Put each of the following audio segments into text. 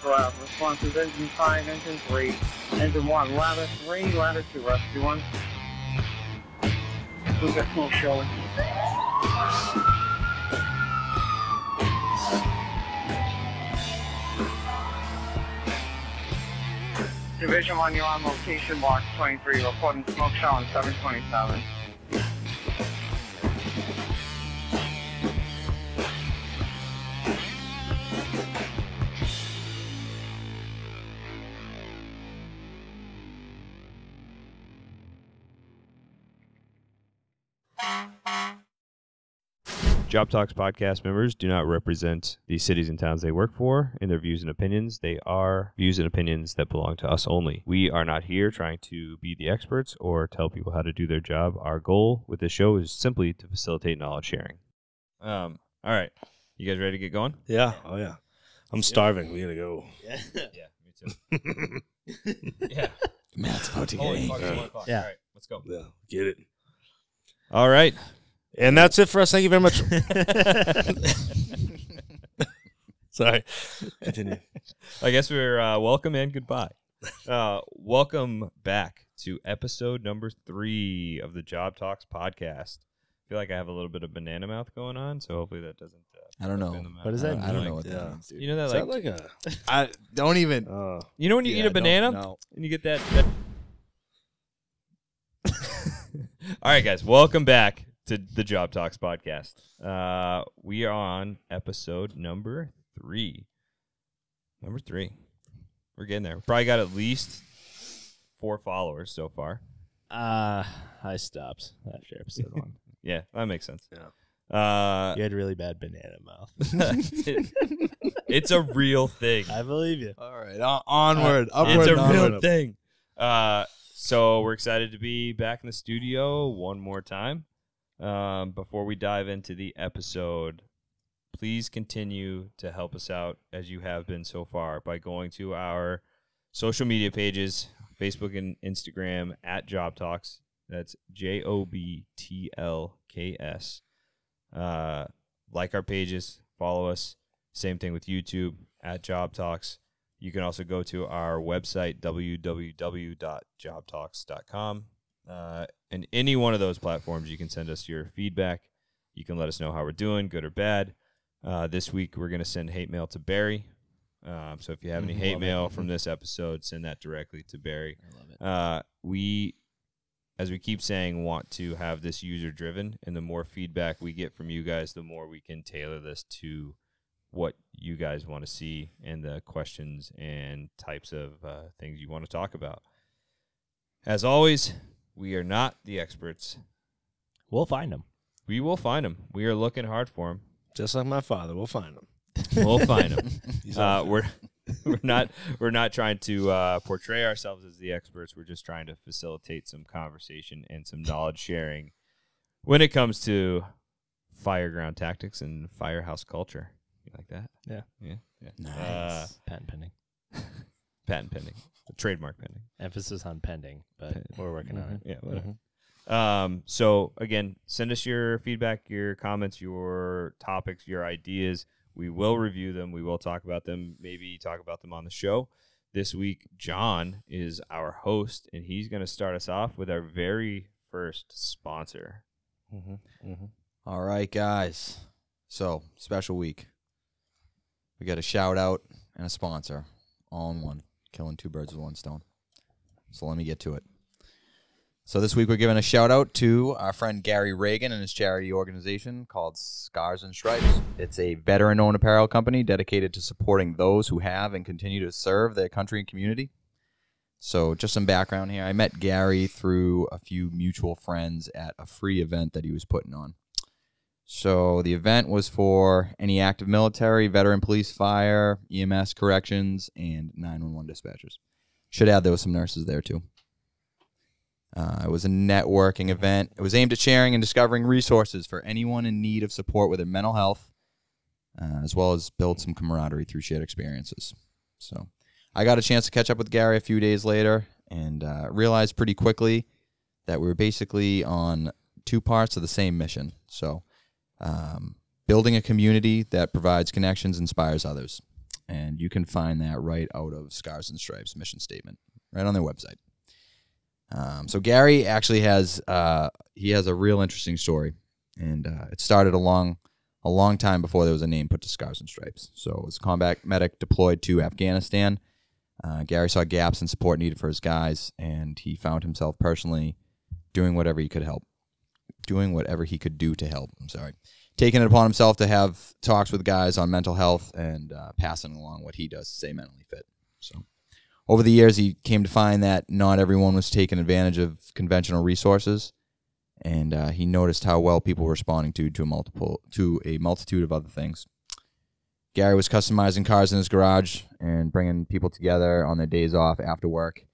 Responses, engine 5, engine 3, engine 1, ladder 3, ladder 2, rescue 1. We've got smoke showing. Division 1, you're on location, block 23, reporting smoke showing 727. JobTlks podcast members do not represent the cities and towns they work for in their views and opinions. They are views and opinions that belong to us only. We are not here trying to be the experts or tell people how to do their job. Our goal with this show is simply to facilitate knowledge sharing. All right. You guys ready to get going? Yeah. Oh, yeah. I'm starving. We gotta go. Yeah, me too. Yeah. Matt's about to get angry. Yeah. All right, let's go. Yeah, get it. All right. And that's it for us. Thank you very much. Sorry. Continue. I guess we're welcome and goodbye. Welcome back to episode number 3 of the JobTlks podcast. I feel like I have a little bit of banana mouth going on, so hopefully that doesn't. I don't know. What does that mean? I don't know what that means, dude. You know that, Is like, that like a... I don't even. You know when you eat a banana no. and you get that. All right, guys, welcome back to the JobTlks podcast. We are on episode number 3. Number 3. We're getting there. Probably got at least 4 followers so far. I stopped after episode 1. Yeah, that makes sense. Yeah. You had really bad banana mouth. It's a real thing. I believe you. All right, onward, upward. It's a onward. real thing. So we're excited to be back in the studio one more time. Before we dive into the episode, please continue to help us out as you have been so far by going to our social media pages, Facebook and Instagram at JobTlks. That's JobTlks. Like our pages, follow us. Same thing with YouTube at JobTlks. You can also go to our website, www.jobtalks.com. And any one of those platforms, you can send us your feedback. You can let us know how we're doing, good or bad. This week, we're going to send hate mail to Barrey. So if you have any hate mail from this episode, send that directly to Barrey. I love it. We, as we keep saying, want to have this user-driven, and the more feedback we get from you guys, the more we can tailor this to what you guys want to see and the questions and types of things you want to talk about. As always, we are not the experts. We'll find them. We will find them. We are looking hard for them. Just like my father. We'll find him. We'll find them. We're not trying to portray ourselves as the experts. We're just trying to facilitate some conversation and some knowledge sharing when it comes to fireground tactics and firehouse culture. You like that? Yeah. Yeah. Nice. Patent pending. Patent pending. Trademark pending. Emphasis on pending, but we're working on it. Yeah, whatever. So, again, send us your feedback, your comments, your topics, your ideas. We will review them. We will talk about them, maybe talk about them on the show. This week, John is our host, and he's going to start us off with our very first sponsor. All right, guys. So, special week. We got a shout out and a sponsor, all in one. Killing 2 birds with 1 stone. So let me get to it. So this week we're giving a shout out to our friend Gary Reagan and his charity organization called Scars and Stripes. It's a veteran-owned apparel company dedicated to supporting those who have and continue to serve their country and community. So just some background here. I met Gary through a few mutual friends at a free event that he was putting on. So the event was for any active military, veteran police, fire, EMS, corrections, and 911 dispatchers. Should add there was some nurses there too. It was a networking event. It was aimed at sharing and discovering resources for anyone in need of support with their mental health, as well as build some camaraderie through shared experiences. So I got a chance to catch up with Gary a few days later and realized pretty quickly that we were basically on 2 parts of the same mission. So building a community that provides connections, inspires others. and you can find that right out of Scars and Stripes mission statement, right on their website. So Gary actually has he has a real interesting story, and it started a long time before there was a name put to Scars and Stripes. So as a combat medic deployed to Afghanistan, Gary saw gaps in support needed for his guys, and he found himself personally doing whatever he could do to help. Taking it upon himself to have talks with guys on mental health and passing along what he does to stay mentally fit. So over the years, he came to find that not everyone was taking advantage of conventional resources, and he noticed how well people were responding to a multitude of other things. Gary was customizing cars in his garage and bringing people together on their days off after work,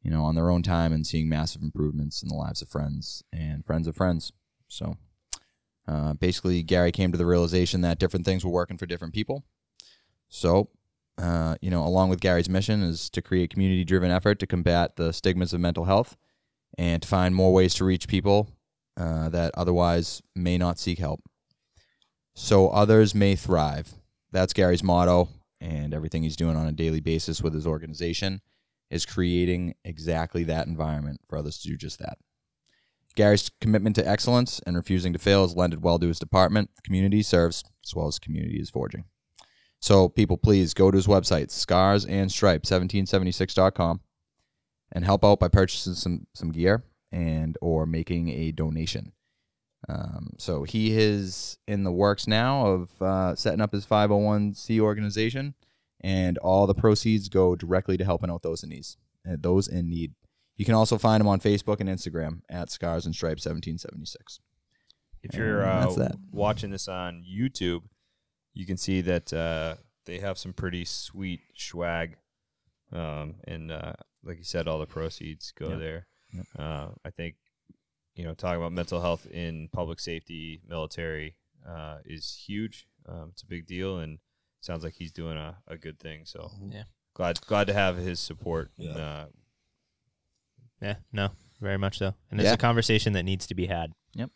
on their own time, and seeing massive improvements in the lives of friends and friends of friends. So basically, Gary came to the realization that different things were working for different people. So, along with Gary's mission is to create a community-driven effort to combat the stigmas of mental health and to find more ways to reach people that otherwise may not seek help, so others may thrive. That's Gary's motto, and everything he's doing on a daily basis with his organization is creating exactly that environment for others to do just that. Gary's commitment to excellence and refusing to fail has lended well to his department. The community serves as well as the community is forging. So people, please go to his website, scarsandstripe1776.com, and help out by purchasing some gear and or making a donation. So he is in the works now of setting up his 501c organization, and all the proceeds go directly to helping out those in need. You can also find him on Facebook and Instagram at scarsandstripe1776. If you're watching this on YouTube, you can see that they have some pretty sweet swag, and like you said, all the proceeds go there. Yep. I think talking about mental health in public safety, military is huge. It's a big deal, and sounds like he's doing a good thing. So yeah, glad to have his support. Yeah. Yeah, no, very much so. And it's a conversation that needs to be had. Yep.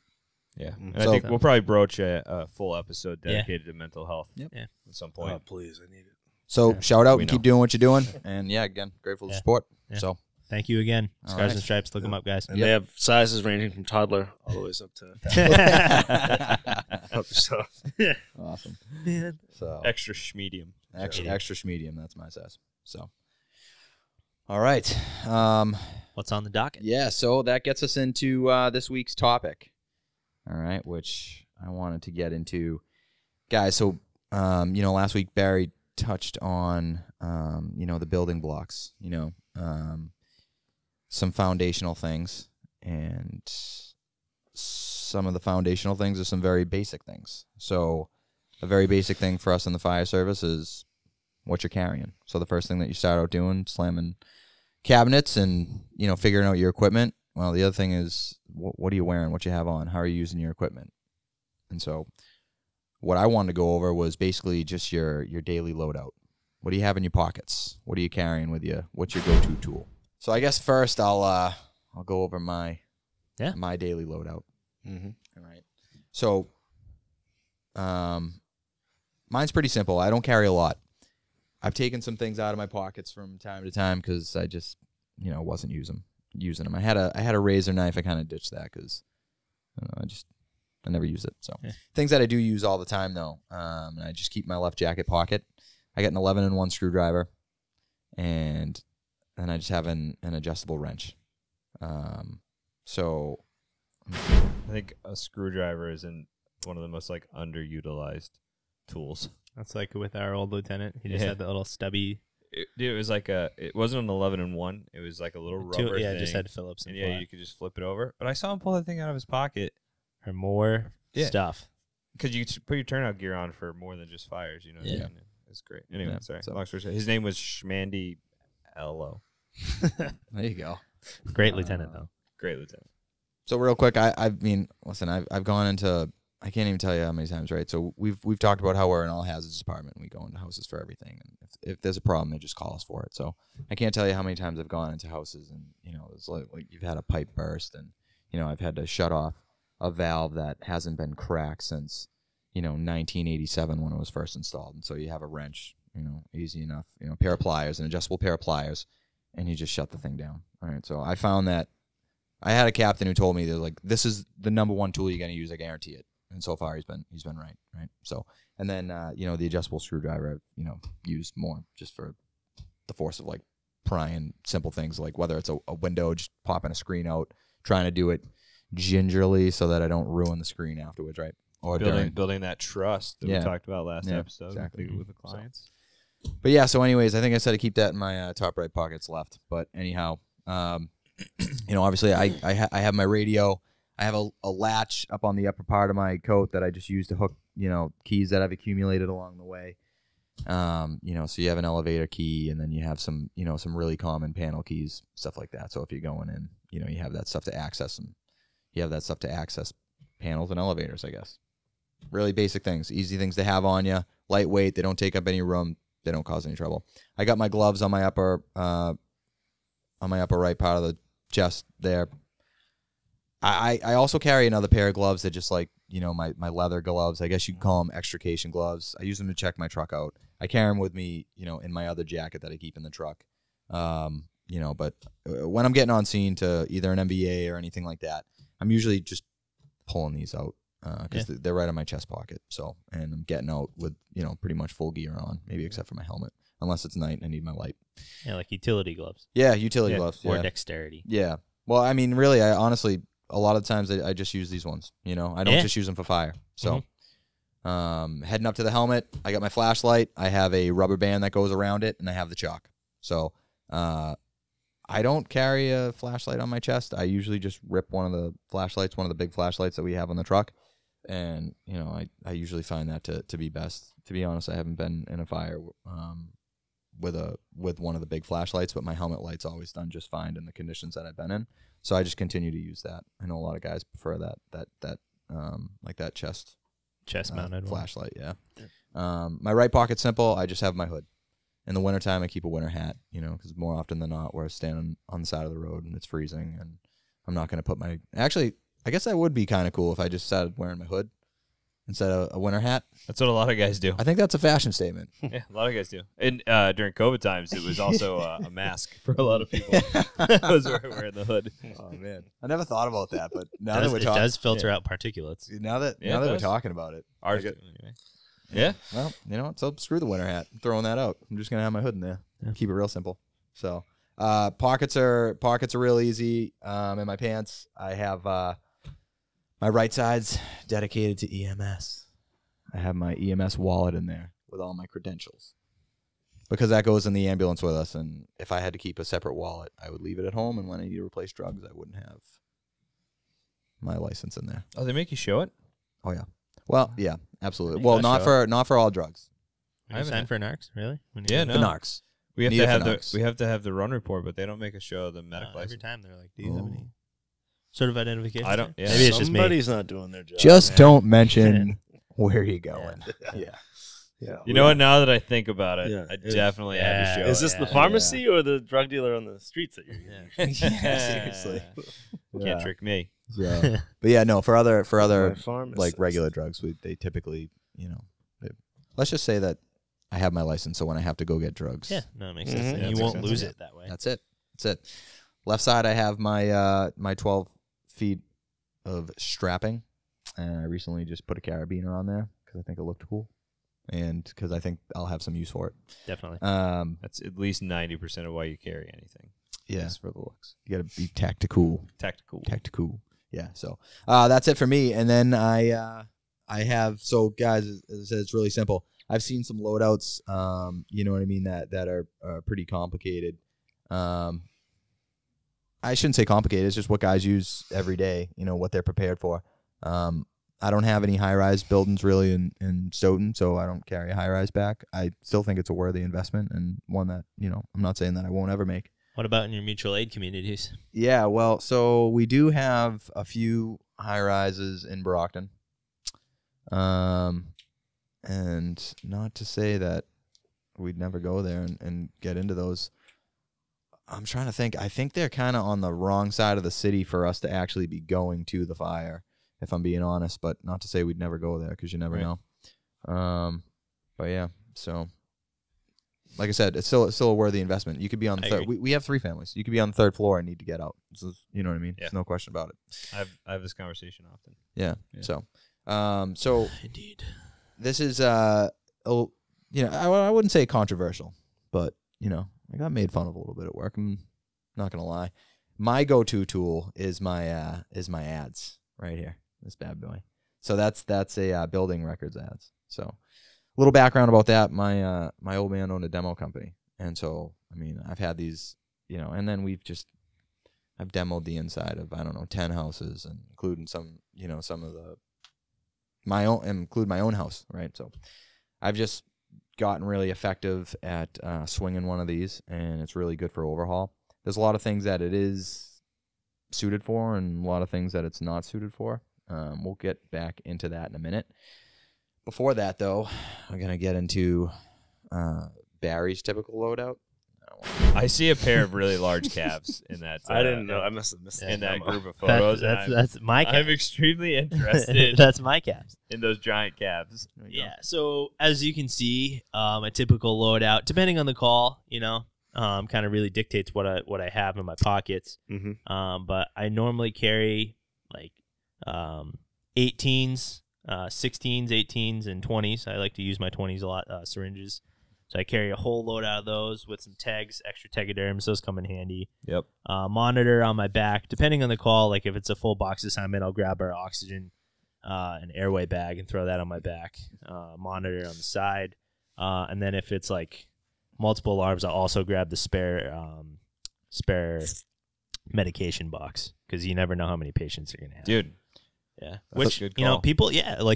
Yeah. And I think we'll probably broach a full episode dedicated to mental health Yep. at some point. Oh, please, I need it. So shout out and keep doing what you're doing. And again, grateful for support. Yeah. So thank you again. All Scars right. and Stripes, look them up, guys. And they have sizes ranging from toddler all the way up to help yourself. awesome. Man. So Extra schmedium. extra medium. That's my size. So all right. What's on the docket? Yeah, so that gets us into this week's topic. All right, which I wanted to get into. Guys, so, last week Barrey touched on, the building blocks, some foundational things. And some of the foundational things are some very basic things. So a very basic thing for us in the fire service is what you're carrying. So the first thing that you start out doing, slamming cabinets and, figuring out your equipment. Well, the other thing is, what are you wearing? What you have on? How are you using your equipment? And so what I wanted to go over was basically just your daily loadout. What do you have in your pockets? What are you carrying with you? What's your go-to tool? So I guess first I'll go over my daily loadout. Mm-hmm. All right. So mine's pretty simple. I don't carry a lot. I've taken some things out of my pockets from time to time because I just, wasn't using them. I had a razor knife. I kind of ditched that because I never use it. So things that I do use all the time though, and I just keep in my left jacket pocket. I got an 11-in-1 screwdriver, and then I just have an adjustable wrench. So I think a screwdriver isn't one of the most underutilized tools. That's like with our old lieutenant. He just had the little stubby. It was it wasn't an 11-in-1. It was like a little rubber thing. Just had Phillips. And you could just flip it over. But I saw him pull that thing out of his pocket. For more stuff. Because you put your turnout gear on for more than just fires, What I mean? It's great. Anyway, sorry. So. Long story short, his name was Schmandy Ello. There you go. Great lieutenant, though. Great lieutenant. So real quick, I've gone into, I can't even tell you how many times, right? So we've talked about how we're an all hazards department. We go into houses for everything, and if there's a problem, they just call us for it. So I can't tell you how many times I've gone into houses, and it's like you've had a pipe burst, and I've had to shut off a valve that hasn't been cracked since 1987 when it was first installed, and so you have a wrench, easy enough. A pair of pliers, an adjustable pair of pliers, and you just shut the thing down. All right. So I found that I had a captain who told me that like this is the number one tool you're gonna use. I guarantee it. And so far he's been right. So and then the adjustable screwdriver I've used more just for the force of like prying simple things like whether it's a window, just popping a screen out, trying to do it gingerly so that I don't ruin the screen afterwards, right? Or building that trust that we talked about last episode exactly. with the clients. But yeah, so anyways, I think I said to keep that in my top right pockets left. But anyhow, obviously I have my radio. I have a latch up on the upper part of my coat that I just use to hook, keys that I've accumulated along the way. So you have an elevator key, and then you have some, some really common panel keys, stuff like that. So if you're going in, you have that stuff to access them. You have that stuff to access panels and elevators, I guess. Really basic things, easy things to have on you, lightweight. They don't take up any room. They don't cause any trouble. I got my gloves on my upper right part of the chest there. I also carry another pair of gloves that just like, my leather gloves. I guess you could call them extrication gloves. I use them to check my truck out. I carry them with me, in my other jacket that I keep in the truck. But when I'm getting on scene to either an MBA or anything like that, I'm usually just pulling these out because they're right in my chest pocket. So, and I'm getting out with, pretty much full gear on, maybe except for my helmet, unless it's night and I need my light. Yeah, like utility gloves. Yeah, utility gloves. Or dexterity. Yeah. Well, I mean, really, I honestly, a lot of the times I just use these ones. I don't just use them for fire. So, heading up to the helmet, I got my flashlight. I have a rubber band that goes around it, and I have the chalk. So, I don't carry a flashlight on my chest. I usually just rip one of the flashlights, one of the big flashlights that we have on the truck. And, I usually find that to be best. To be honest, I haven't been in a fire with one of the big flashlights, but my helmet light's always done just fine in the conditions that I've been in. So I just continue to use that. I know a lot of guys prefer that like that chest mounted flashlight. Yeah. My right pocket's simple. I just have my hood. In the wintertime, I keep a winter hat, because more often than not, we're standing on the side of the road and it's freezing, and I'm not going to put my... Actually, I guess that would be kind of cool if I just started wearing my hood instead of a winter hat. That's what a lot of guys do. I think that's a fashion statement. Yeah, a lot of guys do. And during COVID times, it was also a mask for a lot of people. Was wearing the hood. Oh man, I never thought about that, but now that we're talking, it does filter out particulates. Now that we're talking about it, ours do anyway. Yeah. Well, so screw the winter hat. I'm throwing that out. I'm just gonna have my hood in there. Yeah. Keep it real simple. So pockets are real easy. In my pants, I have my right side's dedicated to EMS. I have my EMS wallet in there with all my credentials because that goes in the ambulance with us. And if I had to keep a separate wallet, I would leave it at home. And when I need to replace drugs, I wouldn't have my license in there. Oh, they make you show it? Oh yeah. Well, yeah, absolutely. Well, not for all drugs. I signed for narcs, really? Yeah, no. For narcs. We have to have the run report, but they don't make us show the medical license. Every time they're like, "Do you have any sort of identification?" I don't. Yeah. Maybe it's just me. Somebody's not doing their job. Just don't mention where you're going. Yeah. Yeah. You know what? Now that I think about it, I definitely had to show. Is this the pharmacy or the drug dealer on the streets that you're using? Seriously. Can't trick me. Yeah. But yeah, no, for other like regular drugs, they typically, let's just say that I have my license, so when I have to go get drugs. Yeah, no, it makes sense. And you won't lose it that way. That's it. Left side, I have my 12 feet of strapping, and I recently just put a carabiner on there because I think it looked cool. And because I think I'll have some use for it. Definitely. That's at least 90% of why you carry anything. Yeah. Just for the looks. You got to be tactical. Tactical. Yeah. So that's it for me. And then I have, so guys, as I said, it's really simple. I've seen some loadouts, you know what I mean, that are pretty complicated. I shouldn't say complicated. It's just what guys use every day, what they're prepared for. I don't have any high-rise buildings really in Stoughton, so I don't carry a high-rise back. I still think it's a worthy investment and one that, I'm not saying that I won't ever make. What about in your mutual aid communities? Yeah, well, so we do have a few high-rises in Brockton. And not to say that we'd never go there and get into those. I'm trying to think. I think they're kind of on the wrong side of the city for us to actually be going to the fire, if I'm being honest, but not to say we'd never go there because you never know. But yeah, so like I said, it's still a worthy investment. You could be on the third. We have 3 families. You could be on the 3rd floor and need to get out. So, you know what I mean? Yeah. There's no question about it. I have this conversation often. Yeah. Yeah. So Indeed. this is I wouldn't say controversial, but I got made fun of a little bit at work. I'm not gonna lie. My go-to tool is my ads right here. This bad boy. So that's a building records ads. So a little background about that. My old man owned a demo company, and so I've had these, and then I've demoed the inside of 10 houses, and including some of include my own house, right? So I've just gotten really effective at swinging one of these, and it's really good for overhaul. There's a lot of things that it is suited for, and a lot of things that it's not suited for. We'll get back into that in a minute. Before that, though, I'm gonna get into Barry's typical loadout. I see a pair of really large calves in that. I didn't know. I must have missed in that group of That's, photos. that's my calves. I'm extremely interested That's my calves. in those giant calves. Yeah. So as you can see, a typical loadout, depending on the call, kind of really dictates what I have in my pockets. Mm-hmm. But I normally carry like 18s, 16s, 18s, and 20s. I like to use my 20s a lot, syringes. So I carry a whole load out of those with some tags, extra tegaderms. Those come in handy. Yep. Monitor on my back. Depending on the call, like if it's a full box assignment, I'll grab our oxygen an airway bag and throw that on my back. Monitor on the side. And then if it's like multiple alarms, I'll also grab the spare medication box, because you never know how many patients you're going to have. Dude. Yeah. Which, people,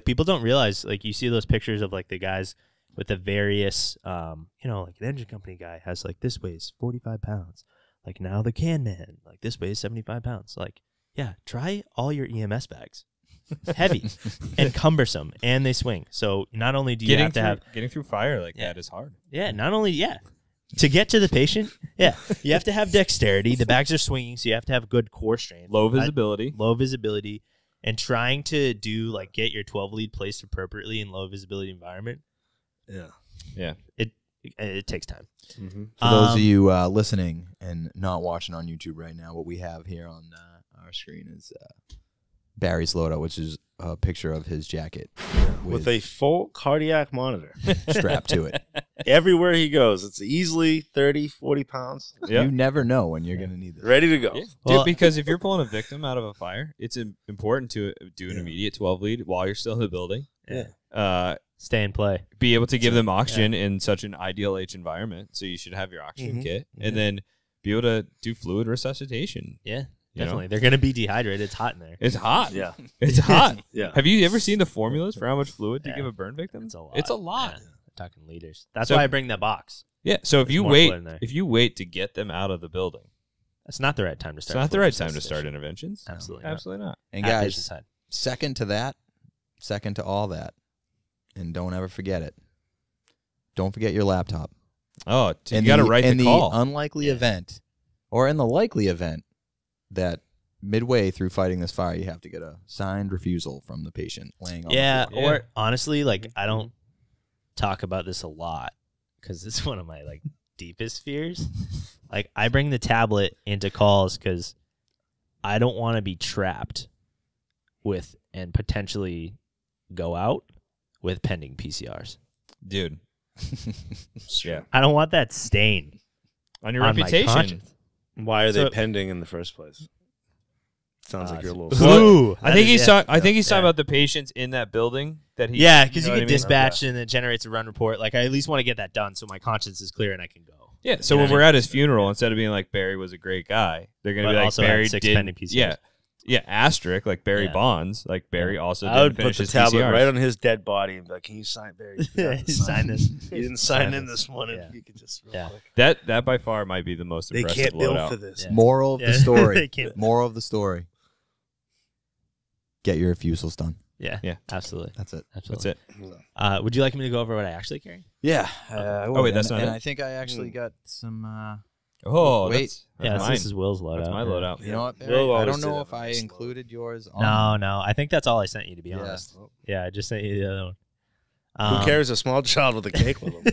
people don't realize, like you see those pictures of like the guys with the various, like an engine company guy has like, this weighs 45 pounds. Like now the can man, like this weighs 75 pounds. Like, yeah, try all your EMS bags. Heavy and cumbersome, and they swing. So not only do you have to have getting through fire like that is hard. Yeah, not only to get to the patient, you have to have dexterity. The bags are swinging, so you have to have good core strength. Low visibility. Low visibility, and trying to do like get your 12 lead placed appropriately in low visibility environment. Yeah. It takes time. Mm-hmm. For those of you listening and not watching on YouTube right now, what we have here on our screen is Barry's loadout, which is a picture of his jacket With a full cardiac monitor. strapped to it. Everywhere he goes, it's easily 30, 40 pounds. Yeah. You never know when you're going to need this. Ready to go. Yeah. Well- Dude, because if you're pulling a victim out of a fire, it's important to do an immediate 12 lead while you're still in the building. Yeah. Stay and play. Be able to give them oxygen in such an ideal H environment. So you should have your oxygen kit, and then be able to do fluid resuscitation. Yeah, You know? definitely. They're going to be dehydrated. It's hot in there. It's hot. Yeah. It's hot. Yeah. Have you ever seen the formulas for how much fluid to give a burn victim? It's a lot. It's a lot. Yeah, I'm talking liters. That's So- why I bring that box. Yeah. So if There's you more wait, fluid in there. if you wait to get them out of the building, That's not the right time to it's start. not the fluid right time to resuscitation. start interventions. Absolutely not. Absolutely not. And At guys, patient's side. second to all that, and don't ever forget it. Don't forget your laptop. Oh, you got to write in the call. the unlikely event, or in the likely event that midway through fighting this fire, you have to get a signed refusal from the patient laying on Yeah, the floor. or honestly, like I don't talk about this a lot because it's one of my like deepest fears. Like I bring the tablet into calls because I don't want to be trapped with and potentially go out with pending PCRs. Dude. Yeah. I don't want that stain On your on my reputation. conscience. Why are So- they pending in the first place? Sounds like you're a little. Ooh, I think he's talking. I think he's yeah. talking about the patients in that building that he. Yeah, because you know get what I mean? dispatched and it generates a run report. Like I at least want to get that done so my conscience is clear and I can go. Yeah. So You know when what I we're at his funeral, instead of being like Barry was a great guy, they're gonna But be like also had Barry 6 did. pending PCRs. Yeah. Yeah. Asterisk like Barry Yeah. Bonds. Like Barry also. I would didn't put finish the his tablet PCRs. right on his dead body and be like, "Can you sign, Barry? You forgot to Sign this. You didn't sign Sign in this. this one. Yeah. If you could just real Yeah. quick. That by far might be the most They impressive can't bill loadout. for this. Yeah. Moral of Yeah. the They story. can't- Moral of the story. Get your refusals done. Yeah, Yeah. absolutely. That's it. Absolutely. That's it. Would you like me to go over what I actually carry? Yeah. Oh, wait, that's not and it? I think I actually got some. Oh, Wait. that's Yeah, mine. this is Will's loadout. That's my Yeah. loadout. You know what, Barry? We'll I always don't do know that if when I it's included yours on. No, I think that's all I sent you, to be Yeah. honest. Yeah, I just sent you the other one. Who carries a small child with a cake with him?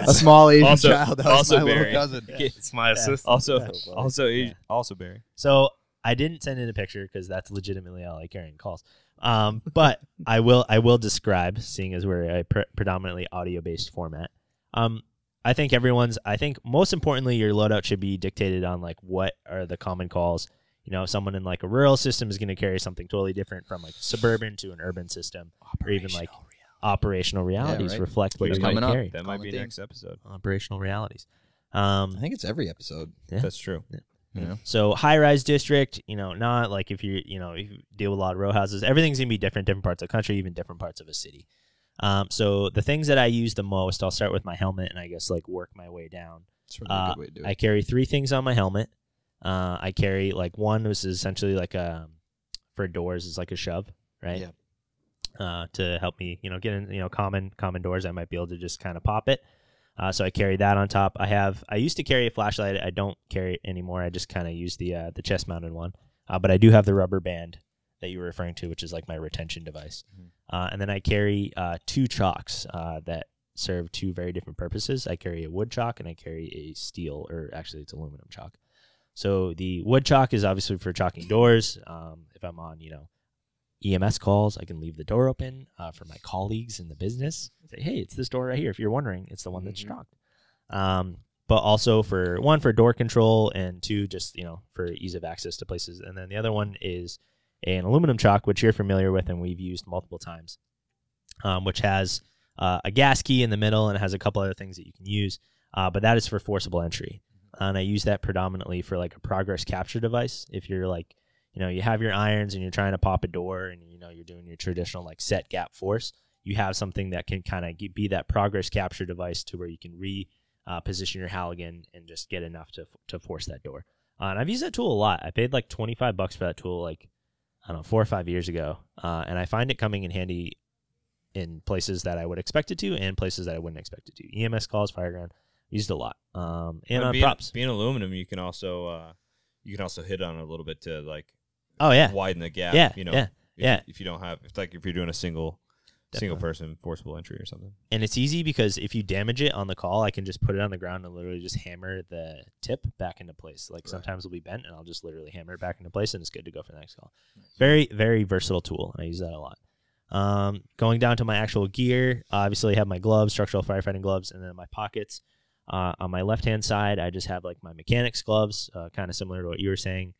A small Asian Also- child. That was also my little Barry. cousin. It's my assistant. Also Barry. So I didn't send in a picture because that's legitimately all I carry in calls. But I will describe, seeing as we're a predominantly audio based format. I think most importantly, your loadout should be dictated on like what are the common calls. You know, someone in like a rural system is going to carry something totally different from like suburban to an urban system, or even like operational realities right. reflect what It's you're going coming to up. carry. That might be Common next episode. Operational realities. I think it's every episode. Yeah. That's true. You know? So high-rise district, not like if if you deal with a lot of row houses, everything's gonna be different parts of the country, even different parts of a city. So the things that I use the most, I'll start with my helmet and I guess like work my way down. It's really a good way to do it. I carry 3 things on my helmet. I carry like one, which is essentially like for doors is like a shove, right? Yeah. To help me, get in, common doors, I might be able to just kind of pop it. So I carry that on top. I used to carry a flashlight. I don't carry it anymore. I just kind of use the chest mounted one. But I do have the rubber band that you were referring to, which is like my retention device. And then I carry 2 chalks that serve 2 very different purposes. I carry a wood chalk and I carry a steel, or actually it's aluminum chalk. So the wood chalk is obviously for chalking doors. If I'm on, EMS calls, I can leave the door open for my colleagues in the business. Say, hey, it's this door right here. If you're wondering, it's the one that's chalked. But also for door control, and 2, just for ease of access to places. And then the other one is an aluminum chalk, which you're familiar with and we've used multiple times, which has a gas key in the middle and it has a couple other things that you can use. But that is for forcible entry, and I use that predominantly for like a progress capture device. If you're like you have your irons and you're trying to pop a door and you're doing your traditional like set gap force, you have something that can kind of be that progress capture device to where you can position your Halligan and just get enough to force that door. And I've used that tool a lot. I paid like $25 for that tool like, I don't know, 4 or 5 years ago. And I find it coming in handy in places that I would expect it to and places that I wouldn't expect it to. EMS calls, fireground, used a lot. And on props. Being aluminum, you can also hit on it a little bit to like widen the gap. If you don't have, if you're doing a single person forcible entry or something. And it's easy because if you damage it on the call, I can just put it on the ground and literally just hammer the tip back into place. Like sometimes it'll be bent and I'll just literally hammer it back into place and it's good to go for the next call. Nice. Very, very versatile tool. And I use that a lot. Going down to my actual gear, obviously I have my gloves, structural firefighting gloves, and then in my pockets. On my left-hand side, I just have like my mechanics gloves, kind of similar to what you were saying,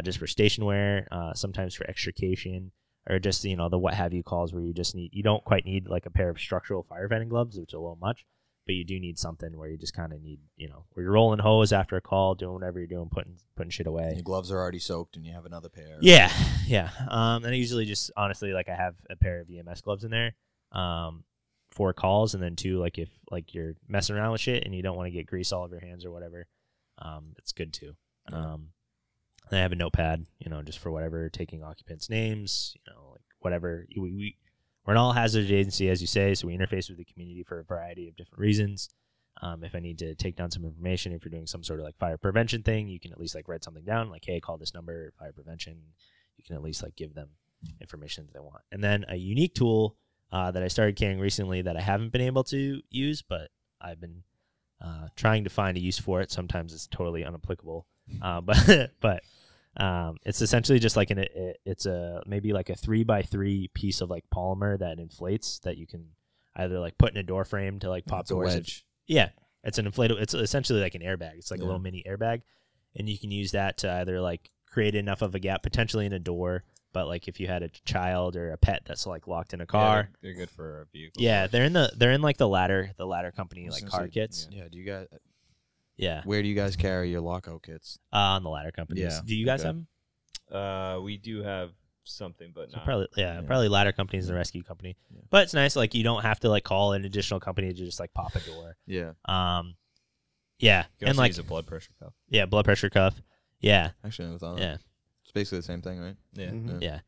just for station wear, sometimes for extrication, or just, the what have you calls where you don't quite need like a pair of structural firefighting gloves, which is a little much, but you do need something where you just kind of need, where you're rolling hose after a call, doing whatever you're doing, putting shit away. Your gloves are already soaked and you have another pair. Yeah. And I usually just, honestly, like I have a pair of EMS gloves in there for calls, and then 2, like if like you're messing around with shit and you don't want to get grease all over your hands or whatever, it's good too. And I have a notepad, just for whatever, taking occupants' names, like whatever. We're an all-hazard agency, as you say, so we interface with the community for a variety of different reasons. If I need to take down some information, if you're doing some sort of like fire prevention thing, you can at least like write something down, like, hey, call this number, fire prevention. You can at least like give them information that they want. And then a unique tool that I started carrying recently that I haven't been able to use, but I've been trying to find a use for it. Sometimes it's totally unapplicable, but it's essentially just like it's maybe like a 3x3 piece of like polymer that inflates, that you can either like put in a door frame to like pop doors. A wedge. It's an inflatable. It's essentially like an airbag. It's like a little mini airbag, and you can use that to either like create enough of a gap potentially in a door. But like if you had a child or a pet that's like locked in a car, they're good for a vehicle. Yeah, they're in like the ladder company like car kits. Yeah. Do you guys? Yeah. Where do you guys carry your lockout kits? On the ladder companies. Yeah. Do you guys have them? We do have something, but not. Probably ladder companies and the rescue company. Yeah. But it's nice, like you don't have to like call an additional company to just like pop a door. Yeah. Yeah. You can and like use a blood pressure cuff. Yeah, blood pressure cuff. Yeah. Actually, I never thought of Yeah. that. It's basically the same thing, right? Yeah. Mm-hmm. Yeah.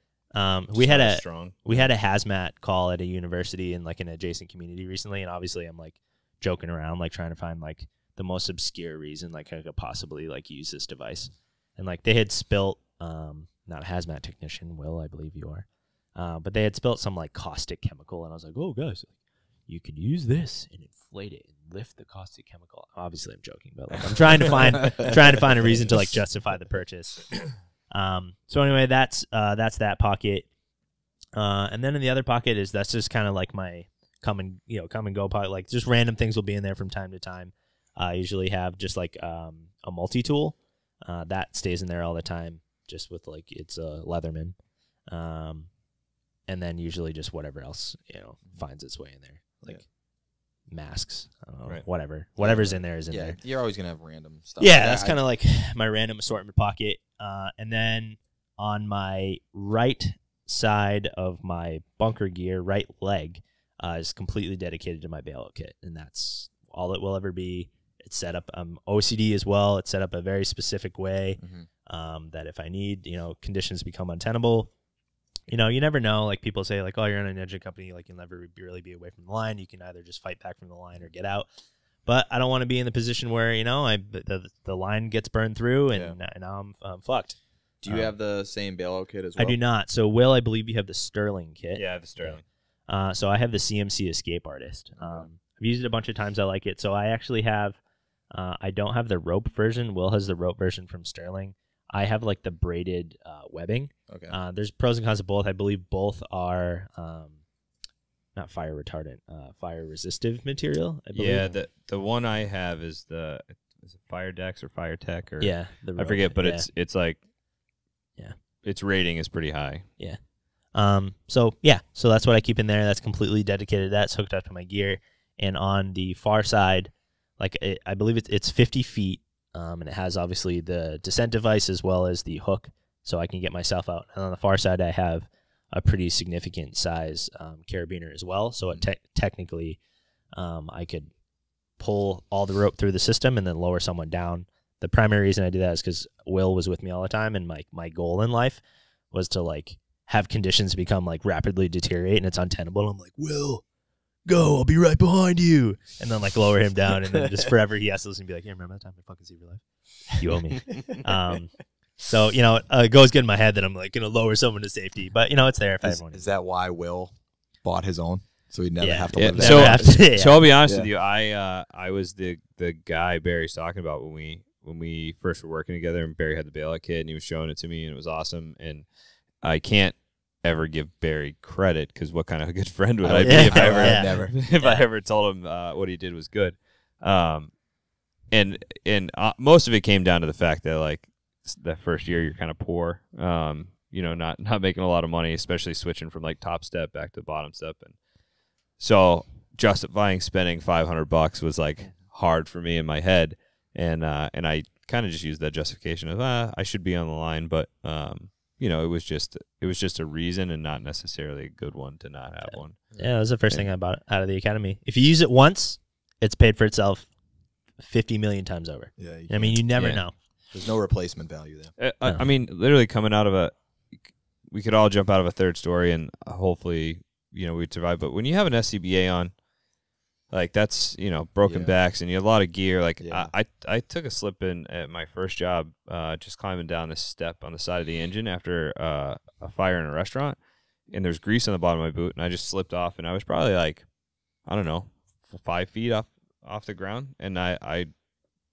We had a hazmat call at a university in like an adjacent community recently, and obviously I'm like joking around, like trying to find like the most obscure reason like I could possibly like use this device. And like they had spilt not a hazmat technician, Will, I believe you are. But they had spilt some like caustic chemical, and I was like, oh guys, you could use this and inflate it and lift the caustic chemical. Obviously, I'm joking, but like I'm trying to find a reason to like justify the purchase. So anyway, that's that pocket. And then in the other pocket that's just kind of like my come and go pocket. Like just random things will be in there from time to time. I usually have just like a multi-tool that stays in there all the time, just with like it's a Leatherman. And then usually just whatever else, finds its way in there. Like masks, I don't know, Right. whatever's in there is in there. You're always gonna have random stuff. Yeah, that's kind of like my random assortment pocket. And then on my right side of my bunker gear, right leg, is completely dedicated to my bailout kit, and that's all it will ever be. It's set up OCD as well. It's set up a very specific way that if I need, conditions become untenable, you never know. Like people say, like, oh, you're in an engine company, like you'll never really be away from the line. You can either just fight back from the line or get out. But I don't want to be in the position where the line gets burned through and now I'm fucked. Do you have the same bailout kit as well? I do not. So Will, I believe you have the Sterling kit. Yeah, the Sterling. So I have the CMC Escape Artist. I've used it a bunch of times. I like it. So I actually have. I don't have the rope version. Will has the rope version from Sterling. I have like the braided webbing. Okay. There's pros and cons of both. I believe both are not fire retardant, fire resistive material. I believe. Yeah, the one I have is it Firedex or Firetech or the I rope. forget, but it's like Yeah. its rating is pretty high. Yeah. So that's what I keep in there. That's completely dedicated to that. It's hooked up to my gear. And on the far side, I believe it's 50 feet, and it has obviously the descent device as well as the hook, so I can get myself out. And on the far side, I have a pretty significant size carabiner as well. So technically, I could pull all the rope through the system and then lower someone down. The primary reason I do that is because Will was with me all the time, and my goal in life was to like have conditions become like rapidly deteriorate and it's untenable. I'm like, Will, go, I'll be right behind you. And then like lower him down, and then just forever he has to listen and be like, yeah, remember that time I fucking saved your life? You owe me. So, it goes good in my head that I'm like going to lower someone to safety, but it's there if everyone Is that why Will bought his own? So he'd never have to Yeah. live Never there? have to- So I'll be honest Yeah. with you, I was the guy Barry's talking about when we first were working together, and Barry had the bailout kit and he was showing it to me and it was awesome. And I can't ever give Barry credit because what kind of a good friend would I be if I ever I ever told him what he did was good. And most of it came down to the fact that like that first year you're kind of poor, not making a lot of money, especially switching from like top step back to bottom step, and so justifying spending $500 was like hard for me in my head, and I kind of just used that justification of I should be on the line, but it was just a reason and not necessarily a good one to not have one. Yeah, that was the first thing I bought out of the academy. If you use it once, it's paid for itself 50 million times over. Yeah, you never know. There's no replacement value there. I mean, literally coming out of we could all jump out of a third story and hopefully, we'd survive. But when you have an SCBA on, like that's, broken backs and you have a lot of gear. Like I took a slip in at my first job, just climbing down this step on the side of the engine after a fire in a restaurant, and there's grease on the bottom of my boot, and I just slipped off, and I was probably like, I don't know, 5 feet off the ground, and I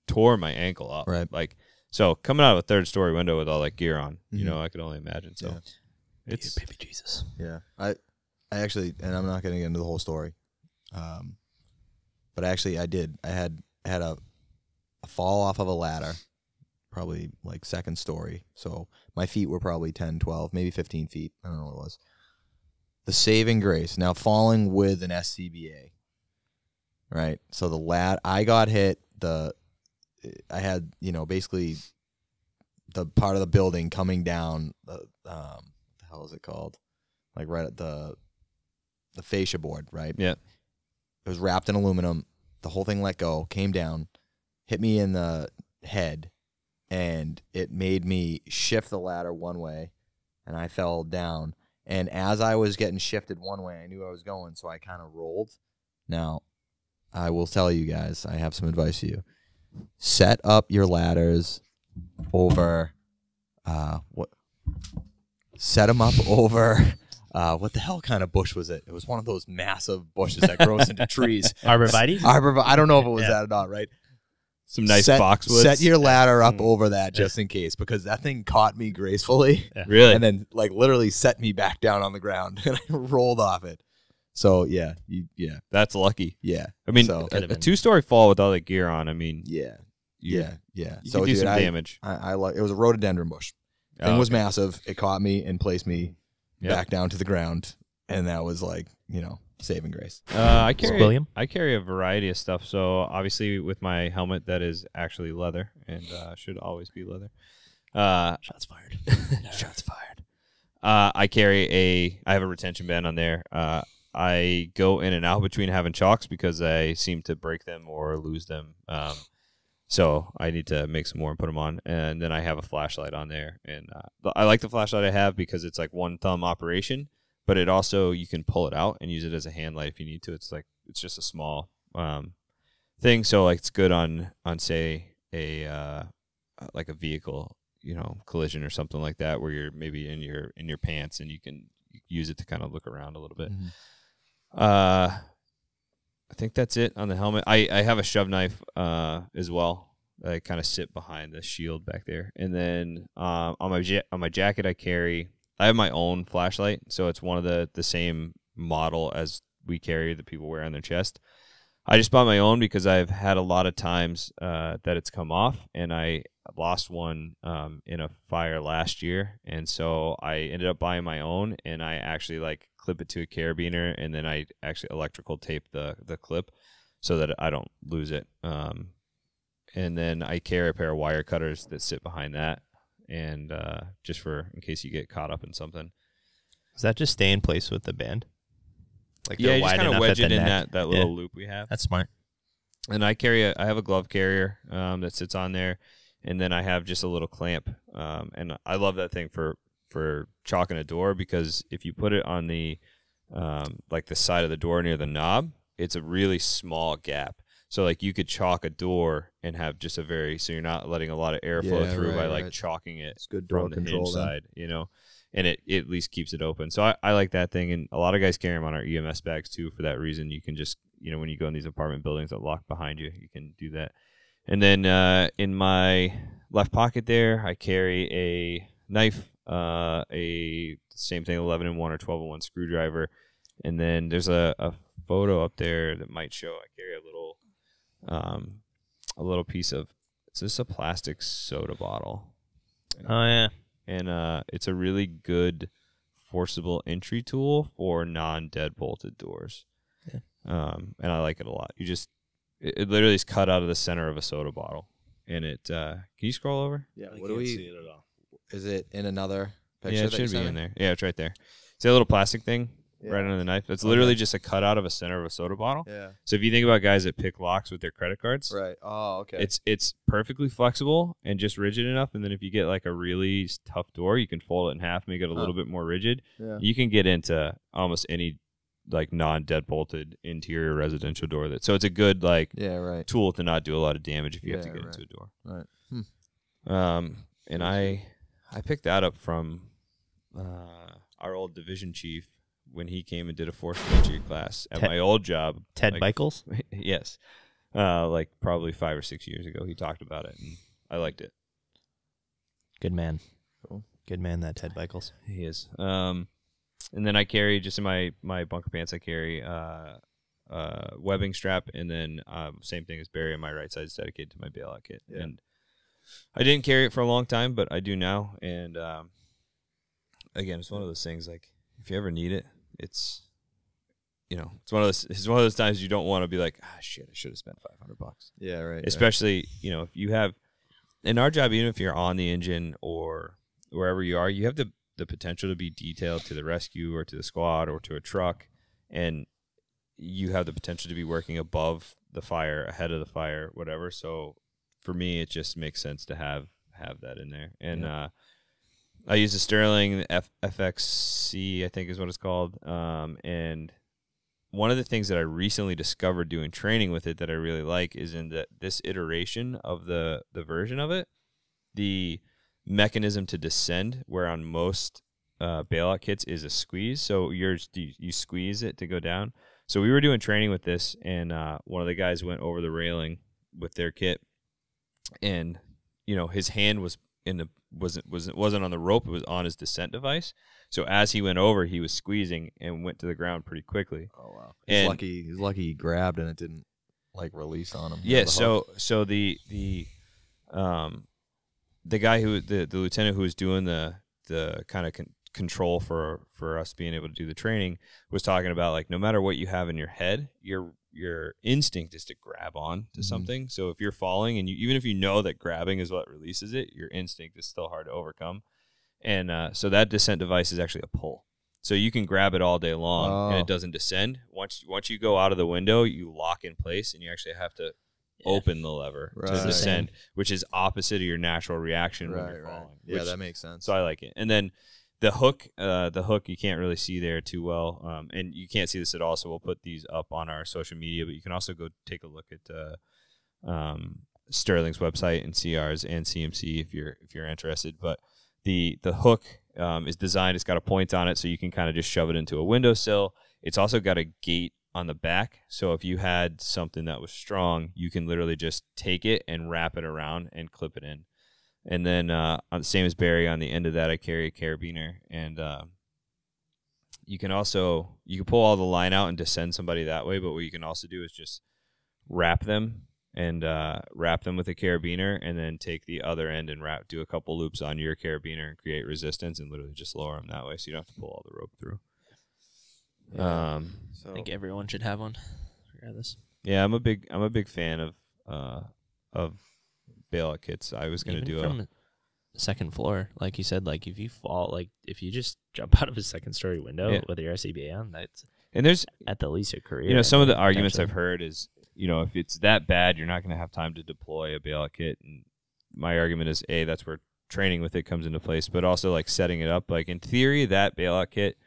tore my ankle up. Right. Like, so coming out of a third story window with all that gear on, I could only imagine. So it's baby Jesus. Yeah. I actually, and I'm not going to get into the whole story, but actually I did. I had a fall off of a ladder, probably like second story. So my feet were probably 10, 12, maybe 15 feet. I don't know what it was. The saving grace. Now falling with an SCBA, right? So I got hit. I had, basically the part of the building coming down, what the hell is it called? Like right at the fascia board, right? Yeah. It was wrapped in aluminum. The whole thing let go, came down, hit me in the head, and it made me shift the ladder one way, and I fell down. And as I was getting shifted one way, I knew I was going, so I kind of rolled. Now, I will tell you guys, I have some advice for you. Set up your ladders over set them up over what the hell kind of bush was it? It was one of those massive bushes that grows into trees. Arborvitae? I don't know if it was Yeah. that or not, right? Some nice boxwoods. Set your ladder up over that just in case, because that thing caught me gracefully. Really? And then like literally set me back down on the ground and I rolled off it. So yeah, That's lucky. yeah. I mean, So- a 2-story fall with all the gear on. I mean, Yeah. you So could do dude, some damage. I like it was a rhododendron bush. Thing was massive. It caught me and placed me back down to the ground, and that was like, saving grace. I carry William? I carry a variety of stuff. So obviously with my helmet that is actually leather and should always be leather. Shots fired. Shots fired. I have a retention band on there. I go in and out between having chalks because I seem to break them or lose them. So I need to make some more and put them on. And then I have a flashlight on there. And I like the flashlight I have because it's like one thumb operation, but it also, you can pull it out and use it as a hand light if you need to. It's just a small thing. So like it's good on say like a vehicle, collision or something like that, where you're maybe in your pants and you can use it to kind of look around a little bit. I think that's it on the helmet. I have a shove knife as well. I kind of sit behind the shield back there. And then on my jacket I have my own flashlight, so it's one of the same model as we carry that people wear on their chest. I just bought my own because I've had a lot of times that it's come off, and I lost one in a fire last year, and so I ended up buying my own, and I actually clip it to a carabiner, and then I actually electrical tape the clip so that I don't lose it. And then I carry a pair of wire cutters that sit behind that, and just in case you get caught up in something. Does that just stay in place with the band? Yeah, you just kind of wedge it in that little loop we have. That's smart. And I have a glove carrier that sits on there, and then I have just a little clamp. And I love that thing for chalking a door, because if you put it on the the side of the door near the knob, it's a really small gap. So you could chalk a door and have just so you're not letting a lot of airflow through by chalking it It's good door from the control hinge then. side, and it at least keeps it open. So I like that thing, and a lot of guys carry them on our EMS bags too for that reason. You can just, when you go in these apartment buildings that lock behind you, you can do that. And then in my left pocket there, I carry a knife, a same thing, 11-in-1 or 12-in-1 screwdriver, and then there's a photo up there that might show I carry a little piece of, it's just a plastic soda bottle. Oh, yeah. And it's a really good forcible entry tool for non-dead bolted doors. Yeah. And I like it a lot. It literally is cut out of the center of a soda bottle. And it, can you scroll over? Yeah. I What do can't we? see it at all. Is it in another picture? Yeah, it that you should be sent in me? there. Yeah, it's right there. See that little plastic thing right under the knife? It's literally just a cutout of a center of a soda bottle. Yeah. So if you think about guys that pick locks with their credit cards, Right. Oh, okay. it's perfectly flexible and just rigid enough. And then if you get a really tough door, you can fold it in half, make it a little bit more rigid. Yeah. You can get into almost any non-dead bolted interior residential door. So it's a good Yeah. Right. tool to not do a lot of damage if you have to Yeah, get right. into a door. Right. And I picked that up from our old division chief when he came and did a forced entry class at my old job. Ted Michaels? Yes. Probably 5 or 6 years ago, he talked about it, and I liked it. Good man. Cool. Good man, that Ted Michaels. He is. And then I carry, just in my bunker pants, I carry webbing strap, and then same thing as Barrey on my right side is dedicated to my bailout kit. Yeah. And I didn't carry it for a long time, but I do now. And again, it's one of those things, if you ever need it, it's it's one of those times you don't want to be like, shit, I should have spent $500. Yeah. Right. Especially, if you have, in our job, even if you're on the engine or wherever you are, you have the potential to be detailed to the rescue or to the squad or to a truck, and you have the potential to be working above the fire, ahead of the fire, whatever. So for me, it just makes sense to have that in there. And I use the Sterling FXC, I think is what it's called. And one of the things that I recently discovered doing training with it that I really like is in this iteration of the version of it, the mechanism to descend, where on most bailout kits is a squeeze. So yours, you squeeze it to go down. So we were doing training with this, and one of the guys went over the railing with their kit, and his hand was wasn't on the rope. It was on his descent device. So as he went over, he was squeezing and went to the ground pretty quickly. Oh wow! And He's lucky he grabbed and it didn't like release on him. yeah. So the guy the lieutenant who was doing the kind of control for us being able to do the training was talking about, like, no matter what you have in your head, your instinct is to grab on to something. So if you're falling and even if you know that grabbing is what releases it, your instinct is still hard to overcome. And so that descent device is actually a pull. So you can grab it all day long and it doesn't descend. Once you go out of the window, you lock in place and you actually have to open the lever to descend, which is opposite of your natural reaction when you're falling. Yeah, that makes sense. So I like it. And then the hook you can't really see there too well, and you can't see this at all. So we'll put these up on our social media, but you can also go take a look at Sterling's website and see ours and CMC if you're interested. But the hook is designed. It's got a point on it, so you can kind of just shove it into a windowsill. It's also got a gate on the back, so if you had something that was strong, you can literally just take it and wrap it around and clip it in. And then on the same as Barrey, on the end of that, I carry a carabiner, and you can pull all the line out and descend somebody that way. But what you can also do is just wrap them with a carabiner, and then take the other end and do a couple loops on your carabiner and create resistance, and literally just lower them that way, so you don't have to pull all the rope through. Yeah. I think everyone should have one. Regardless. Yeah, I'm a big fan of bailout kits. I was going to do from the second floor, like you said, like if you fall, like if you just jump out of a second-story window with your SCBA on, there's at the least a career. Some of the arguments I've heard is, if it's that bad, you're not going to have time to deploy a bailout kit. And my argument is, that's where training with it comes into place, but also like setting it up. Like in theory, that bailout kit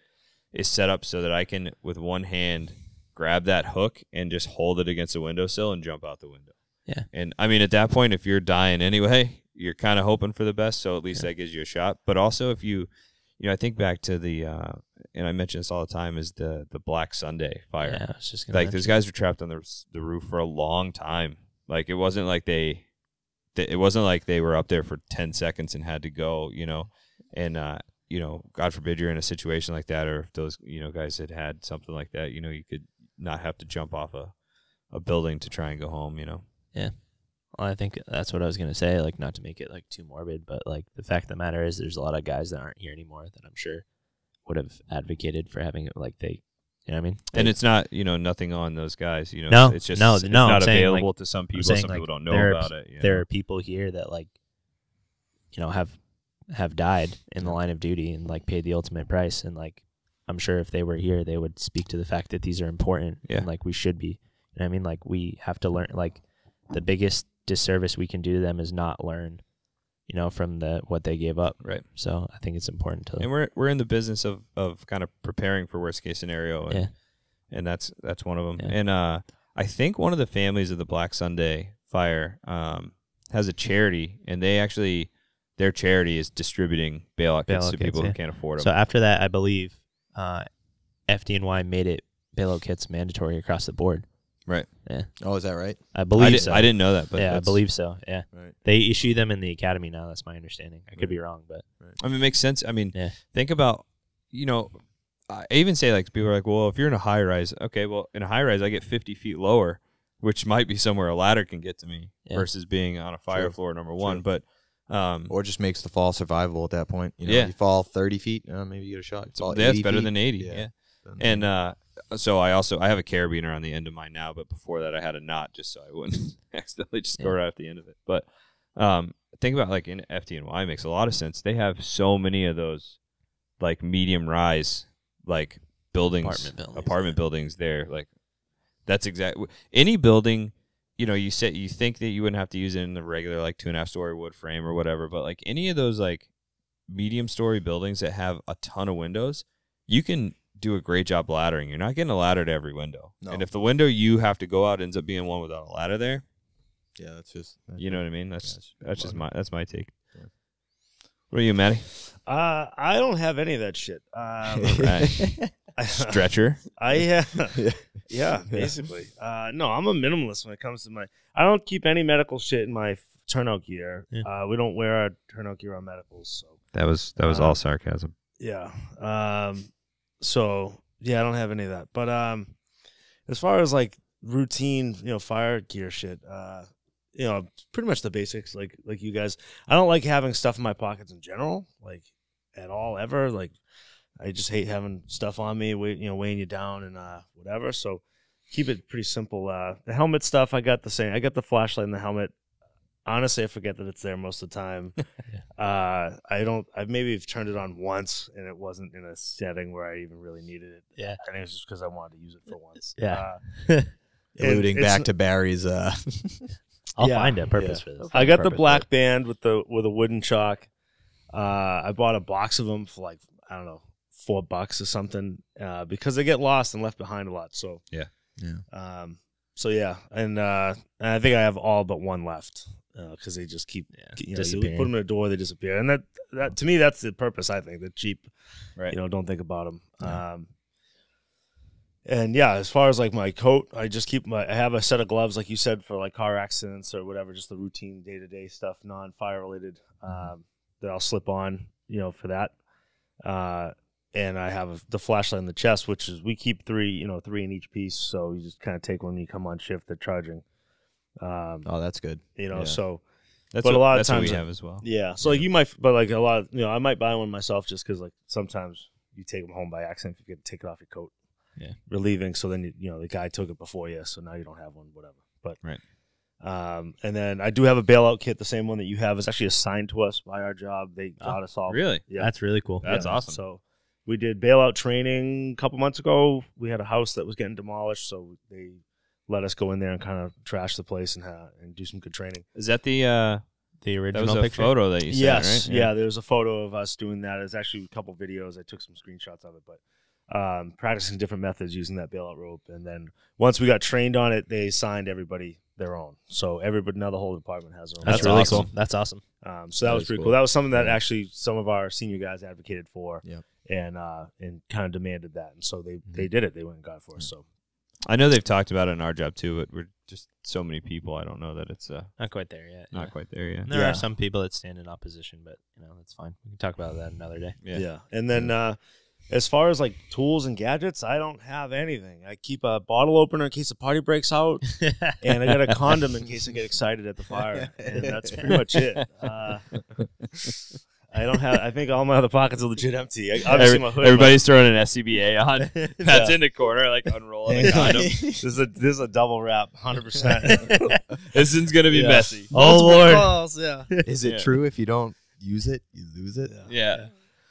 is set up so that I can, with one hand, grab that hook and just hold it against a windowsill and jump out the window. Yeah. And I mean, at that point, if you're dying anyway, you're kind of hoping for the best. So at least that gives you a shot. But also if I think back to the, and I mention this all the time, is the Black Sunday fire. Yeah, I was just gonna those guys were trapped on the roof for a long time. Like it wasn't like they were up there for 10 seconds and had to go, and, God forbid you're in a situation like that, or if those, guys had something like that, you could not have to jump off a building to try and go home, Yeah. Well, I think that's what I was going to say, like, not to make it, like, too morbid, but, like, the fact of the matter is there's a lot of guys that aren't here anymore that I'm sure would have advocated for having it, like, you know what I mean? And it's not, nothing on those guys, No, it's just, no, it's no, not I'm saying, available like, to some people. saying, Some like, people don't know about it. There are people here that, like, have died in the line of duty and, like, paid the ultimate price. And, like, I'm sure if they were here, they would speak to the fact that these are important and, like, we should be. You know what I mean? Like, we have to learn, like, the biggest disservice we can do to them is not learn, from what they gave up. Right. So I think it's important to. And we're in the business of kind of preparing for worst case scenario. And, and that's one of them. Yeah. And I think one of the families of the Black Sunday fire has a charity, and their charity is distributing bailout kits to people who can't afford them. So after that, I believe FDNY made it bailout kits mandatory across the board. Right. Yeah. Oh, is that right? I believe so. I didn't know that, but yeah, I believe so. Yeah. Right. They issue them in the academy now. That's my understanding. I could be wrong, but I mean, it makes sense. I mean, think about, I even say, like, people are like, well, if you're in a high rise, okay, well, in a high rise, I get 50 feet lower, which might be somewhere a ladder can get to me versus being on a fire floor, number one. But or just makes the fall survivable at that point. You fall 30 feet, maybe you get a shot. That's better than 80. Yeah. And so I have a carabiner on the end of mine now, but before that I had a knot just so I wouldn't accidentally just go right at the end of it. But think about, like, in FDNY, makes a lot of sense. They have so many of those, like, medium rise, like, buildings, apartment buildings there. Like, that's exactly any building. You think that you wouldn't have to use it in the regular, like, 2.5-story wood frame or whatever, but, like, any of those, like, medium story buildings that have a ton of windows, you can do a great job laddering. You're not getting a ladder to every window. No. And if the window you have to go out ends up being one without a ladder there, that's just you know what I mean? That's my take. Yeah. What are you, Matty? I don't have any of that shit. Right. Stretcher. Yeah, basically. No, I'm a minimalist when it comes to my. I don't keep any medical shit in my turnout gear. Yeah. We don't wear our turnout gear on medicals. So That was all sarcasm. yeah. So yeah, I don't have any of that. But as far as like routine, fire gear shit, pretty much the basics. Like you guys, I don't like having stuff in my pockets in general, like at all, ever. Like I just hate having stuff on me, weighing you down and whatever. So keep it pretty simple. The helmet stuff, I got the same. I got the flashlight and the helmet. Honestly, I forget that it's there most of the time. I've maybe turned it on once, and it wasn't in a setting where I even really needed it. Yeah. I think it was just because I wanted to use it for once. Yeah. Alluding back to Barry's. I'll Yeah, find a purpose yeah. for this. I got the Purpose, black band with a wooden chalk. I bought a box of them for like, I don't know, $4 or something, because they get lost and left behind a lot. So Yeah. so yeah, and I think I have all but one left because they just keep you disappearing. put them in a door, they disappear, and that to me that's the purpose. I think they're cheap, Right. Don't think about them. And yeah, as far as like my coat, I just keep I have a set of gloves, like you said, for like car accidents or whatever, just the routine day-to-day stuff, non-fire related, that I'll slip on, for that. And I have the flashlight in the chest, which is, we keep 3 in each piece. So you just kind of take one when you come on shift, they're charging. Oh, that's good. So That's But what, a lot of that's what times we have as well. yeah. So like you might, but like a lot of, I might buy one myself just because like sometimes you take them home by accident if you get to take it off your coat. Yeah. Relieving. So then, the guy took it before you. So now you don't have one, whatever. But, Right. And then I do have a bailout kit. The same one that you have is actually assigned to us by our job. They got us all. Really? Yeah. That's really cool. That's awesome. So we did bailout training a couple months ago. We had a house that was getting demolished. So they let us go in there and kind of trash the place and do some good training. Is that the original that was a picture. photo that you sent, Yes, right? yeah. There's a photo of us doing that. There's actually a couple videos. I took some screenshots of it, but practicing different methods using that bailout rope. And then once we got trained on it, they assigned everybody their own. So everybody, now the whole department has their own. That's That's really awesome. cool. That's awesome. So that was is pretty cool. cool. That was something that actually some of our senior guys advocated for, Yep. and kind of demanded that. And so they did it. They went and got it for us. So I know they've talked about it in our job too, but we're just so many people. I don't know that it's Not quite there yet. not quite there yet. There Yeah. are some people that stand in opposition, but that's fine. We can talk about that another day. yeah. And then as far as like tools and gadgets, I don't have anything. I keep a bottle opener in case the party breaks out, and I got a condom in case I get excited at the fire, and that's pretty much it. I don't have. I think all my other pockets are legit empty. Obviously, my hood. Everybody's throwing an SCBA on. That's in the corner, like unrolling a condom. This is a double wrap, 100%. This is gonna be Yeah. messy. Oh, Lord. Calls, yeah. Is it Yeah. true if you don't use it, you lose it? Yeah.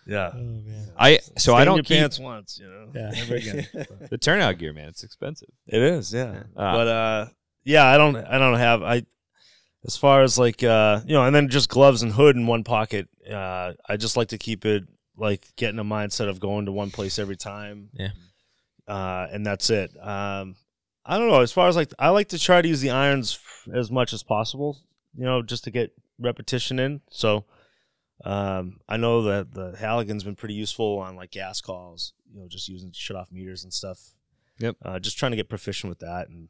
Yeah. Oh, man. I Stay don't in your keep pants once, Yeah. Never again. the turnout gear, man. It's expensive. It is, yeah. Ah. But yeah, I don't have as far as like and then just gloves and hood in one pocket. I just like to keep it like getting a mindset of going to one place every time. Yeah. And that's it. I don't know. As far as like, I like to try to use the irons as much as possible, just to get repetition in. So I know that the Halligan's been pretty useful on like gas calls, just using shut off meters and stuff. Yep. Just trying to get proficient with that and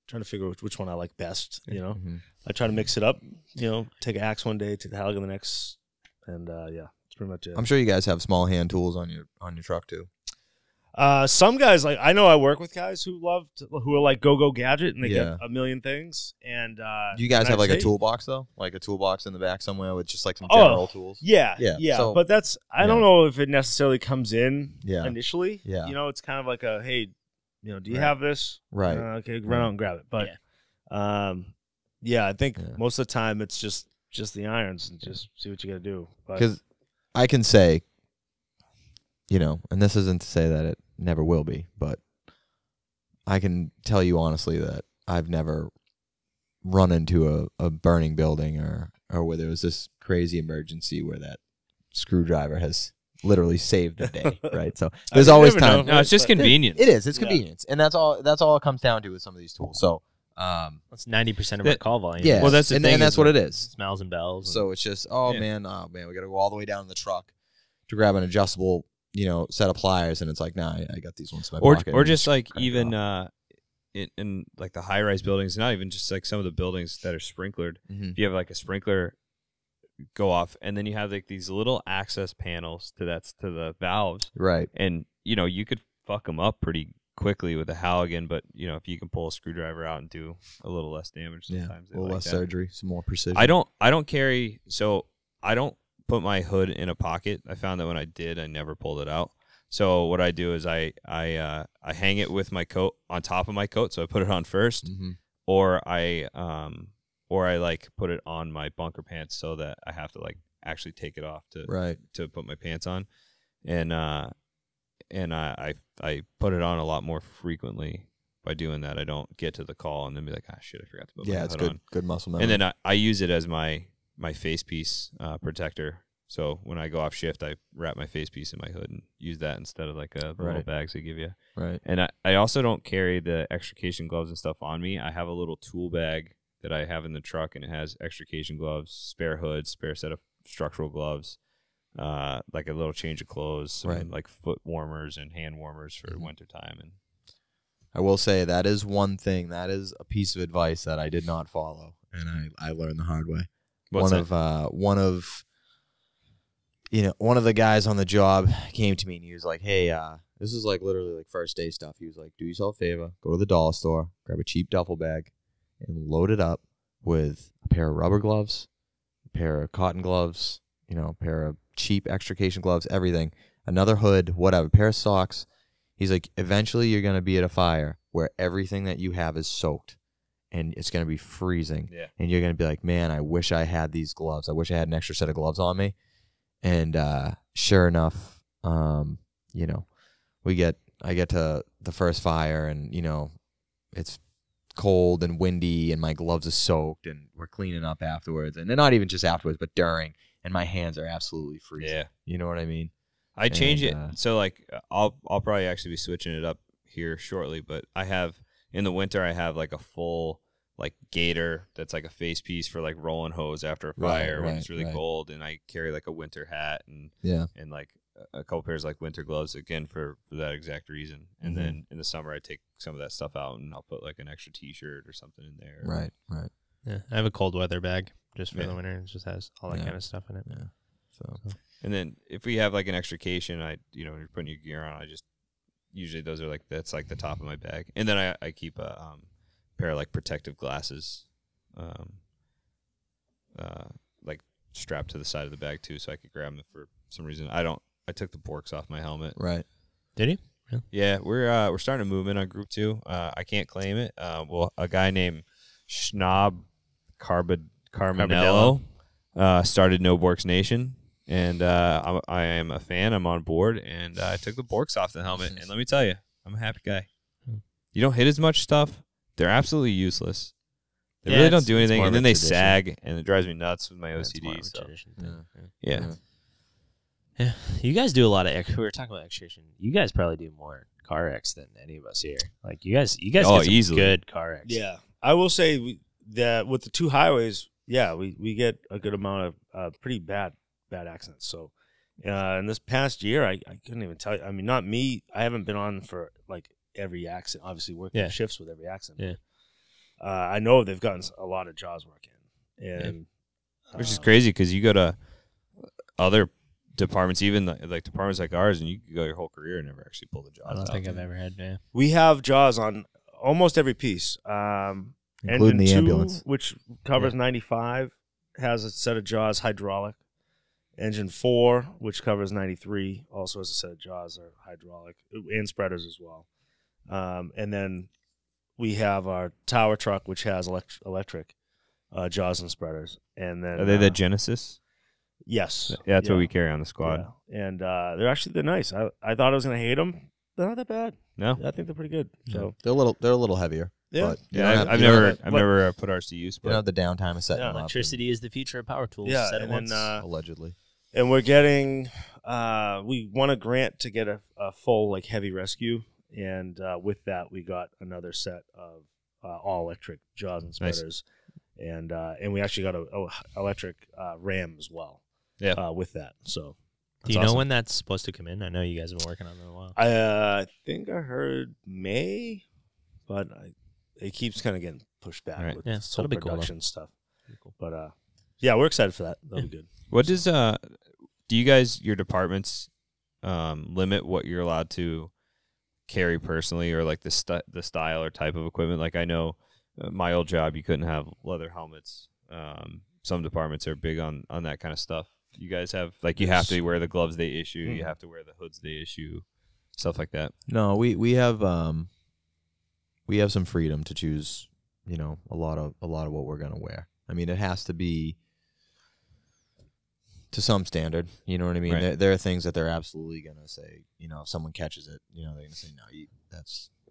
trying to figure out which one I like best. Mhm. I try to mix it up. Take an axe one day, take the Halligan the next, and yeah, that's pretty much it. I'm sure you guys have small hand tools on your truck too. Some guys, like I know I work with guys who are like go gadget and they Yeah. get a million things. And Do you guys and have I like a say- toolbox though? Like a toolbox in the back somewhere with just like some Oh, general tools? Yeah, Yeah, yeah. so- But that's I don't know if it necessarily comes in Yeah. initially. Yeah. It's kind of like a hey, do you Right. have this? Right. Okay, run out and grab it. But yeah, I think Yeah. most of the time it's just the irons and just see what you got to do. But Because I can say, and this isn't to say that it never will be, but I can tell you honestly that I've never run into a burning building or where there was this crazy emergency where that screwdriver has literally saved a day, right? So there's you always never know. time. No, it's just convenient. It is. It's Yeah. convenience, and that's all it comes down to with some of these tools. So That's 90% of our call volume. Yeah, Well, that's the and thing that's is what it is. Smells and bells. So it's just, oh Yeah. man, we got to go all the way down to the truck to grab an adjustable, set of pliers, and it's like, nah, I got these ones in my pocket. Or and just like crank it even off. in like the high rise buildings, not even just like some of the buildings that are sprinklered. Mhm. If you have like a sprinkler go off, and then you have like these little access panels to the valves, Right. and you could fuck them up pretty quickly with a Halligan, but if you can pull a screwdriver out and do a little less damage, Yeah. sometimes A little less that. surgery, some more precision. I don't carry, so I don't put my hood in a pocket. I found that when I did, I never pulled it out. So what I do is I hang it with my coat on top of my coat, so I put it on first, Mm-hmm. or I like put it on my bunker pants so that I have to like actually take it off to put my pants on, and I put it on a lot more frequently. By doing that, I don't get to the call and then be like, shit, I forgot to put my it's hood on. good muscle memory. And then I use it as my face piece protector. So when I go off shift, I wrap my face piece in my hood and use that instead of like the little bags they give you. Right. And I also don't carry the extrication gloves and stuff on me. I have a little tool bag that I have in the truck, and it has extrication gloves, spare hood, spare set of structural gloves, like a little change of clothes, some like foot warmers and hand warmers for wintertime. And I will say that is one thing. That is a piece of advice that I did not follow, and I learned the hard way. What's one of the guys on the job came to me and he was like, "Hey, this is like literally like first day stuff." He was like, "Do yourself a favor, go to the dollar store, grab a cheap duffel bag, and load it up with a pair of rubber gloves, a pair of cotton gloves, a pair of cheap extrication gloves, everything, another hood, whatever, pair of socks." He's like, "Eventually you're gonna be at a fire where everything that you have is soaked, and it's gonna be freezing, and you're gonna be like, man, I wish I had these gloves. I wish I had an extra set of gloves on me." And sure enough, I get to the first fire, and it's cold and windy, and my gloves are soaked, and we're cleaning up afterwards, and not even just afterwards, but during, and my hands are absolutely freezing. Yeah, you know what I mean. I change it, so like I'll probably actually be switching it up here shortly, but I have in the winter I have like a full like gaiter that's like a face piece for like rolling hose after a fire when it's really cold, and I carry like a winter hat and like a couple pairs of like winter gloves again for that exact reason. And then in the summer I take some of that stuff out and I'll put like an extra t-shirt or something in there. Right. Yeah, I have a cold weather bag just for the winter. It just has all that kind of stuff in it. Yeah. So and then if we have like an extrication, when you're putting your gear on, I just usually those are like that's like the top of my bag, and then I keep a pair of like protective glasses, like strapped to the side of the bag too, so I could grab them for some reason. I took the borks off my helmet. Right. Did you? Yeah, we're starting to move in on Group 2. I can't claim it. Well, a guy named Schnob Carminello started No Borks Nation, and I am a fan. I'm on board, and I took the borks off the helmet, and let me tell you, I'm a happy guy. You don't hit as much stuff. They're absolutely useless. They really don't do anything, and then they sag, and it drives me nuts with my OCD. So. Yeah. You guys do a lot of. We were talking about extrication. You guys probably do more car X than any of us here. Like you guys get some easily good car X. Yeah, I will say that with the two highways, we get a good amount of pretty bad accidents. So in this past year, I couldn't even tell you. I mean, not me. I haven't been on for like every accident. Obviously, working shifts with every accident. Yeah. I know they've gotten a lot of jaws work in, and which is crazy because you go to other departments, even like departments like ours, and you could go your whole career and never actually pull the jaws. I don't think I've ever had. Yeah. We have jaws on almost every piece, including the 2, ambulance, which covers 95, has a set of jaws hydraulic. Engine 4, which covers 93, also has a set of jaws that are hydraulic and spreaders as well. And then we have our tower truck, which has electric jaws and spreaders. And then are they the Genesis? Yes. Yeah, that's what we carry on the squad. Yeah. And they're nice. I thought I was going to hate them. They're not that bad. No, I think they're pretty good. So they're a little heavier. Yeah. But I've never put ours to use. But you don't have the downtime of setting them up. Electricity is the future of power tools. Yeah, Set and once. then allegedly. And we're getting we won a grant to get a full like heavy rescue, and with that we got another set of all electric jaws and Nice. spreaders, and we actually got a electric ram as well. Yeah. With that. So Do you that's know awesome. when that's supposed to come in? I know you guys have been working on it a while. I think I heard May, but it keeps kind of getting pushed back Right. with Yeah, this whole that'll be cool, though. production stuff. But yeah, we're excited for that. That'll be good. What does do you guys, your departments, limit what you're allowed to carry personally, or like the style or type of equipment? Like I know my old job, you couldn't have leather helmets. Some departments are big on that kind of stuff. You guys have, like, you have to wear the gloves they issue, you have to wear the hoods they issue, stuff like that. No, we have some freedom to choose, you know, a lot of what we're gonna wear. I mean, it has to be to some standard. You know what I mean? Right. There are things that they're absolutely gonna say. You know, if someone catches it, you know, they're gonna say no,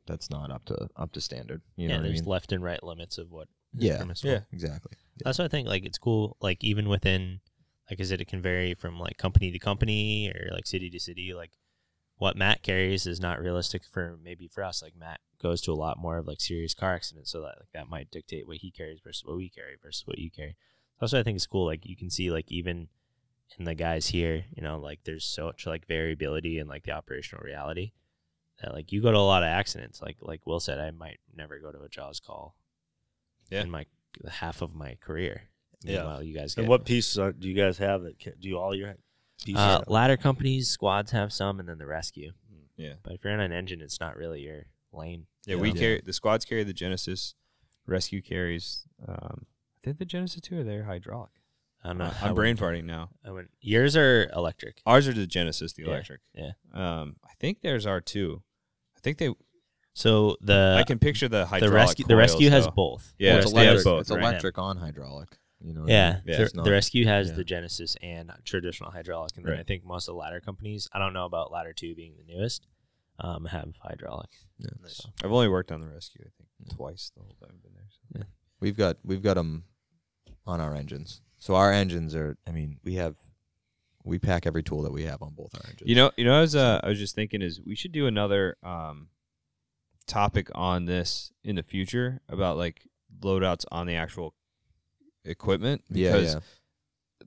that's not up to standard. You know yeah, what I there's mean? left and right limits of what. is Yeah. permissible. Yeah. Exactly. That's why I think like it's cool. Like even within, like, it can vary from like company to company or like city to city. Like what Matt carries is not realistic for us. Like Matt goes to a lot more of like serious car accidents, so that might dictate what he carries versus what we carry versus what you carry. That's what I think is cool. Like you can see like even in the guys here, you know, like there's so much like variability in like the operational reality that like you go to a lot of accidents. Like Will said, I might never go to a Jaws call in my half of my career. Yeah. Meanwhile, you guys And get what pieces do you guys have that do all your pieces? ladder companies, squads have some, and then the rescue. Yeah. But if you're in an engine, it's not really your lane. Yeah, we carry, the squads carry the Genesis, rescue carries, I think the Genesis too, or they're hydraulic. I don't know. I'm brain farting now. Yours are electric. Ours are the Genesis, the Yeah, electric. yeah. I think theirs are too. I think they. So I can picture the hydraulic. the rescue has though. both. Yeah, The it's they have rescue has both, It's right? electric on hydraulic. You know. What Yeah, I mean? Yeah, the, It's not- the rescue has yeah. the Genesis and traditional hydraulic, and then Right. I think most of the ladder companies. I don't know about ladder 2 being the newest. Have hydraulic. Yeah. So, I've only worked on the rescue, I think, twice the whole time I've been there. So. Yeah. We've got them on our engines. So our engines are. I mean, we pack every tool that we have on both our engines. You know, I was just thinking is we should do another topic on this in the future about like loadouts on the actual equipment, because Yeah.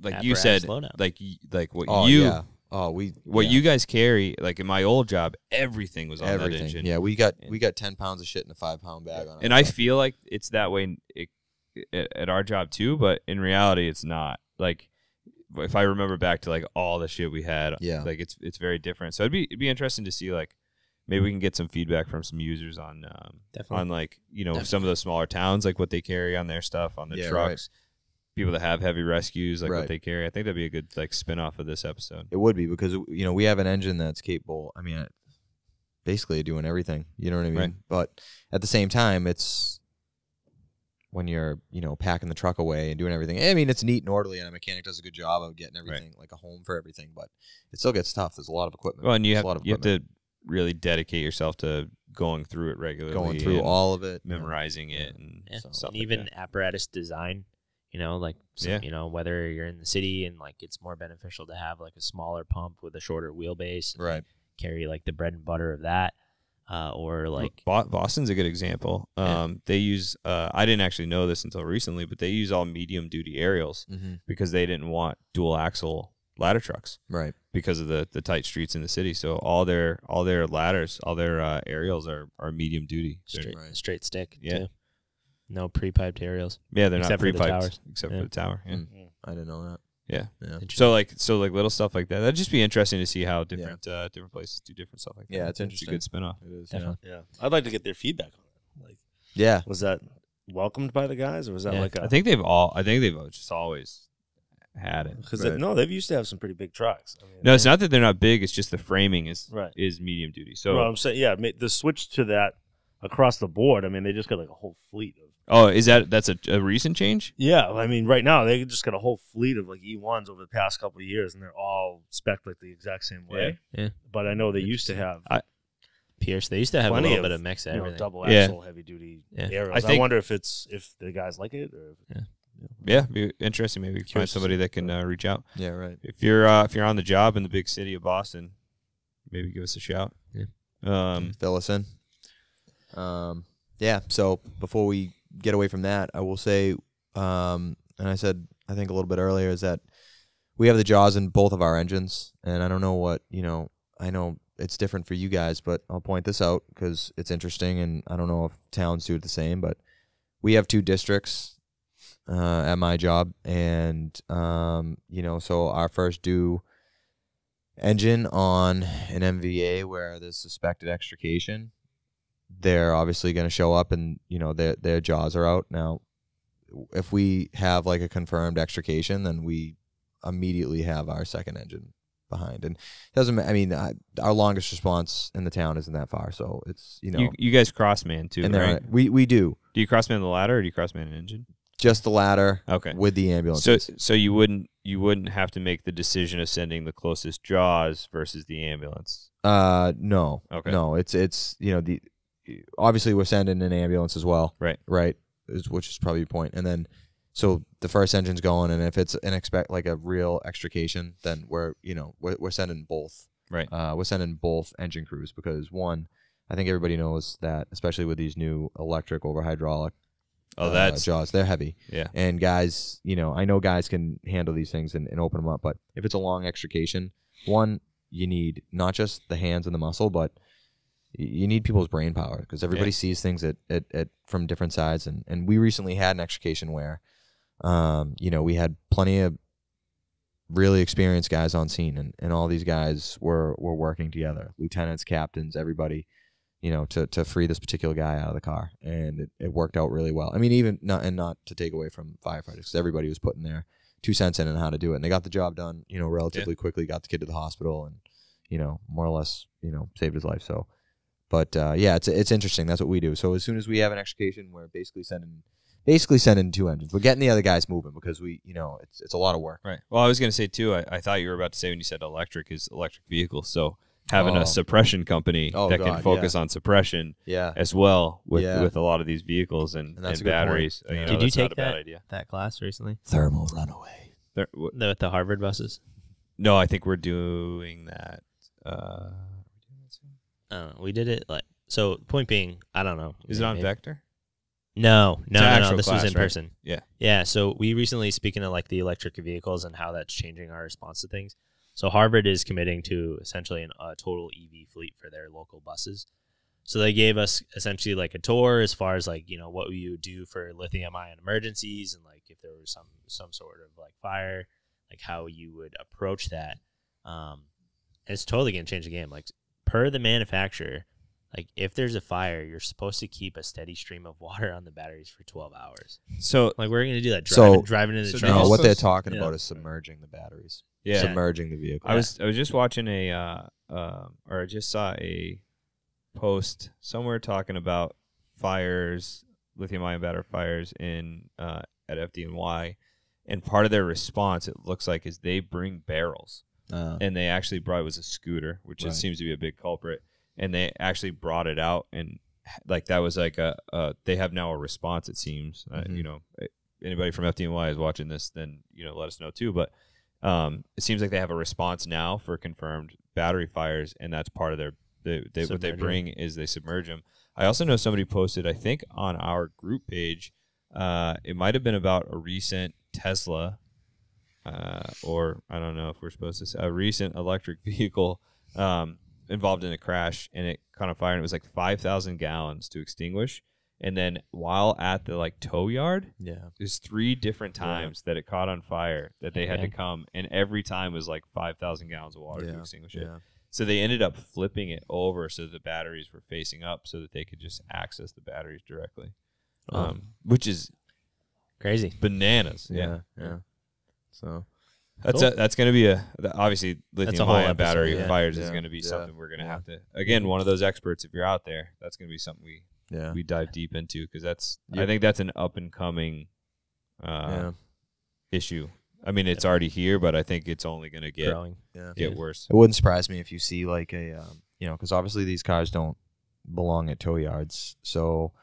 like you Apparatus said, loadout. like what Oh you yeah. Oh, you guys carry, like in my old job, everything was on that engine. Yeah, we got 10 pounds of shit in a 5-pound bag on it. And I feel like it's that way at our job too, but in reality, it's not. Like if I remember back to like all the shit we had, Yeah. like it's very different. So it'd be interesting to see, like, maybe we can get some feedback from some users on Definitely. like, you know, some of those smaller towns, like what they carry on their stuff on the Yeah, trucks. People that have heavy rescues, like Right. what they carry. I think that'd be a good like spin off of this episode. It would be, because you know we have an engine that's capable. I mean, basically doing everything. You know what I mean? Right. But at the same time, it's when you're packing the truck away and doing everything. I mean, it's neat and orderly, and a mechanic does a good job of getting everything like a home for everything. But it still gets tough. There's a lot of equipment. Well, and you There's a lot have of to equipment. really dedicate yourself to going through it regularly, going through and all of it, memorizing it, and Yeah. stuff And like even that. apparatus design, like whether you're in the city and like it's more beneficial to have like a smaller pump with a shorter wheelbase, and Right. carry like the bread and butter of that, or like Boston's a good example. Yeah. They use I didn't actually know this until recently, but they use all medium duty aerials Mm-hmm. because they didn't want dual axle ladder trucks Right. because of the tight streets in the city. So all their ladders, all their aerials are medium duty. straight stick. Yeah. too. No pre-piped aerials. Yeah, they're Except not for the pre-piped towers. except Yeah. for the tower. Yeah. I didn't know that. Yeah. Yeah. So like little stuff like that. That'd just be interesting to see how different different places do different stuff like that. Yeah, it's a interesting. good spin-off. It is. Definitely. Yeah, I'd like to get their feedback on it. Like, Yeah. was that welcomed by the guys, or was that Yeah. like a? I think they've just always had it. Because Right. no, they've used to have some pretty big trucks. I mean, No, it's not that they're not big. It's just the framing is Right. is medium duty. So well, I'm saying, yeah, the switch to that across the board. I mean, they just got like a whole fleet of. that's a recent change? Yeah, I mean, right now they just got a whole fleet of like E1s over the past couple of years, and they're all spec'd like the exact same way. Yeah. But I know they used to have Pierce. They used to have a plenty little bit of mix of everything. double Yeah. axle heavy duty Yeah. aerials. I I think- wonder if the guys like it or. Yeah, be interesting. Maybe find Curious to somebody see. that can reach out. Yeah. Right. If you're on the job in the big city of Boston, maybe give us a shout. Yeah. Um, Fill us in. yeah. So before we get away from that, I will say, and I said I think a little bit earlier, is that we have the jaws in both of our engines, and I don't know what I know it's different for you guys, but I'll point this out because it's interesting, and I don't know if towns do it the same, but we have 2 districts at my job, and so our first due engine on an MVA where there's suspected extrication, they're obviously going to show up, and their jaws are out. Now, if we have like a confirmed extrication, then we immediately have our second engine behind, and our longest response in the town isn't that far, so it's you guys crossman too, and right? We do you crossman the ladder or do you crossman an engine? just the ladder, Okay. with the ambulance. So you wouldn't have to make the decision of sending the closest jaws versus the ambulance. No, Okay. no, it's the obviously we're sending an ambulance as well, Right. Which is probably your point, and then. So the first engine's going, and if it's like a real extrication, then we're sending both. Right. We're sending both engine crews because one, I think everybody knows that, especially with these new electric over hydraulic that's jaws, they're heavy. Yeah. And guys, I know guys can handle these things and open them up, but if it's a long extrication, one, you need not just the hands and the muscle, but you need people's brain power because everybody sees things at from different sides. And we recently had an extrication where we had plenty of really experienced guys on scene, and all these guys were working together, lieutenants, captains, everybody, to free this particular guy out of the car, and it worked out really well. I mean, even not to take away from firefighters, because everybody was putting their 2 cents in on how to do it, and they got the job done, relatively quickly, got the kid to the hospital, and more or less, saved his life. So, but it's interesting. That's what we do. So as soon as we have an extrication, we're basically sending 2 engines. We're getting the other guys moving because we, it's a lot of work. right. Well, I was going to say too. I thought you were about to say when you said electric vehicles. So having a suppression company that can focus on suppression, as well with a lot of these vehicles and that's a batteries. good point. Did you that's not take a bad idea. that class recently? Thermal runaway. With the Harvard buses? No, I think we're doing that. We did it so. Point being, I don't know. Is it on Vector? No. This class, was in right? person. Yeah. Yeah. So we recently, speaking of like the electric vehicles and how that's changing our response to things. So Harvard is committing to essentially a total EV fleet for their local buses. So they gave us essentially like a tour as far as like, what you would do for lithium-ion emergencies, and like if there was some sort of like fire, like how you would approach that. And it's totally going to change the game. Like per the manufacturer, like if there's a fire, you're supposed to keep a steady stream of water on the batteries for 12 hours. So like we're going to do that driving in the so truck. they No, what also they're talking about is submerging the batteries. Yeah. Submerging the vehicle. I was just watching or I just saw a post somewhere talking about fires, lithium-ion battery fires at FDNY, and part of their response, it looks like, is they bring barrels, and they actually brought, it was a scooter, which just seems to be a big culprit, and they actually brought it out, and like that was like they have now a response. It seems, anybody from FDNY is watching this, then let us know too, but. It seems like they have a response now for confirmed battery fires, and that's part of their what they bring is they submerge them. I also know somebody posted, I think, on our group page. It might have been about a recent Tesla, or I don't know if we're supposed to say a recent electric vehicle involved in a crash, and it caught on fire, and it was like 5,000 gallons to extinguish. And then while at the tow yard, there's 3 different times that it caught on fire that they had to come, and every time was like 5,000 gallons of water to extinguish it. So they ended up flipping it over so the batteries were facing up so that they could just access the batteries directly, which is crazy, bananas. Yeah. So that's going to be obviously lithium-ion battery fires is going to be something we're going to have to, again, one of those experts, if you're out there, that's going to be something we dive deep into, because I think that's an up and coming issue. I mean, it's already here, but I think it's only going to get worse. It wouldn't surprise me if you see like a because obviously these cars don't belong at tow yards, so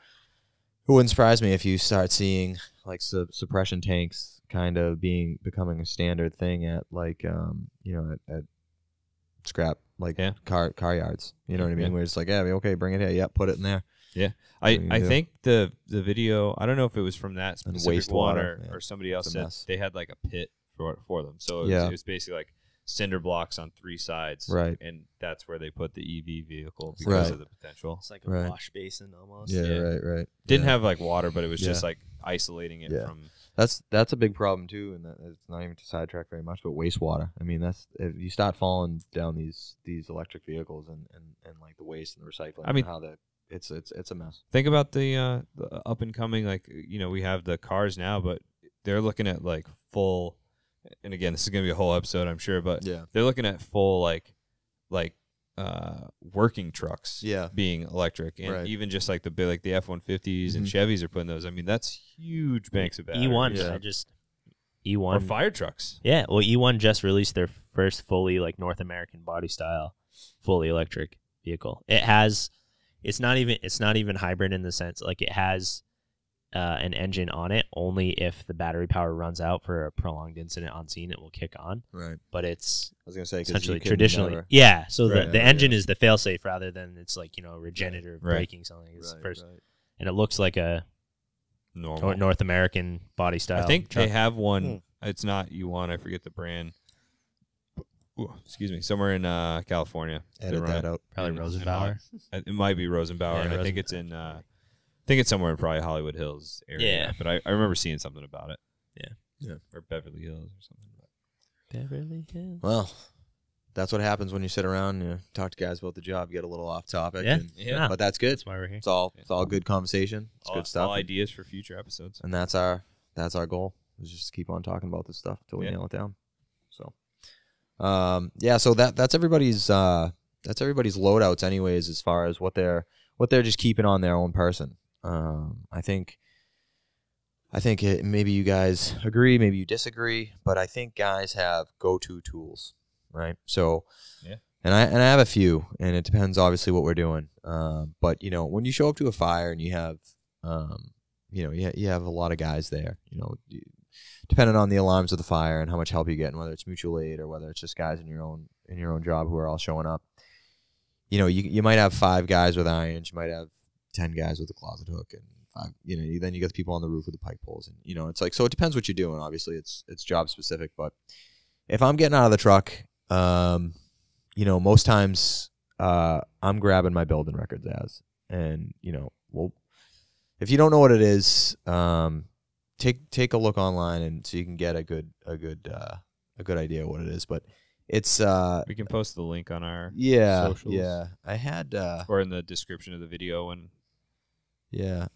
it wouldn't surprise me if you start seeing like suppression tanks kind of becoming a standard thing at like at scrap car yards. You know what I mean? Where it's like, okay, bring it here. Put it in there. I think the video, I don't know if it was from that specific one wastewater, or somebody else a said mess. they had like a pit for them. So it was basically like cinder blocks on 3 sides. Right. And that's where they put the EV vehicle because of the potential. It's like a wash basin almost. Yeah, right. Didn't have like water, but it was just like isolating it from. That's a big problem too, and it's not even to sidetrack very much, but wastewater. I mean, that's if you start falling down these electric vehicles and like the waste and the recycling. I mean, how it's a mess. Think about the up and coming, like we have the cars now, but they're looking at like full. And again, this is gonna be a whole episode, I'm sure, but they're looking at full like working trucks being electric, and even just like the F-150s and Chevys are putting those. I mean, that's huge banks of batteries. E1 E1 or fire trucks. Yeah, well, E1 just released their first fully like North American body style fully electric vehicle. It's not even hybrid in the sense like it has an engine on it. Only if the battery power runs out for a prolonged incident on scene, it will kick on. Right. But it's I was gonna say essentially traditionally, So the engine is the failsafe rather than it's like regenerative braking something. It's first, and it looks like a normal North American body style. I think truck. they have one. It's not E1. I forget the brand. Ooh, excuse me. Somewhere in California. Edit that out. Probably Rosenbauer. It might be Rosenbauer, and I think it's in. I think it's somewhere in probably Hollywood Hills area. Yeah. But I remember seeing something about it. Yeah. Or Beverly Hills or something. Beverly Hills. Well, that's what happens when you sit around and talk to guys about the job. You get a little off topic. Yeah. But that's good. That's why we're here. It's all good conversation. It's good stuff. All ideas for future episodes. And that's our goal. Is just to keep on talking about this stuff until we nail it down. So, so that's everybody's loadouts anyways, as far as what they're just keeping on their own person. I think maybe you guys agree, maybe you disagree, but I think guys have go-to tools, right? So, and I have a few, and it depends obviously what we're doing. But when you show up to a fire and you have, you have a lot of guys there, depending on the alarms of the fire and how much help you get, and whether it's mutual aid or whether it's just guys in your own job who are all showing up. You might have 5 guys with irons, you might have 10 guys with a closet hook, and 5, then you got the people on the roof with the pike poles, and it's like, so it depends what you're doing. Obviously, it's job specific, but if I'm getting out of the truck, most times I'm grabbing my building records as, and well, if you don't know what it is, take a look online, and so you can get a good idea what it is, but. It's we can post the link on our socials. Yeah. I had or in the description of the video, and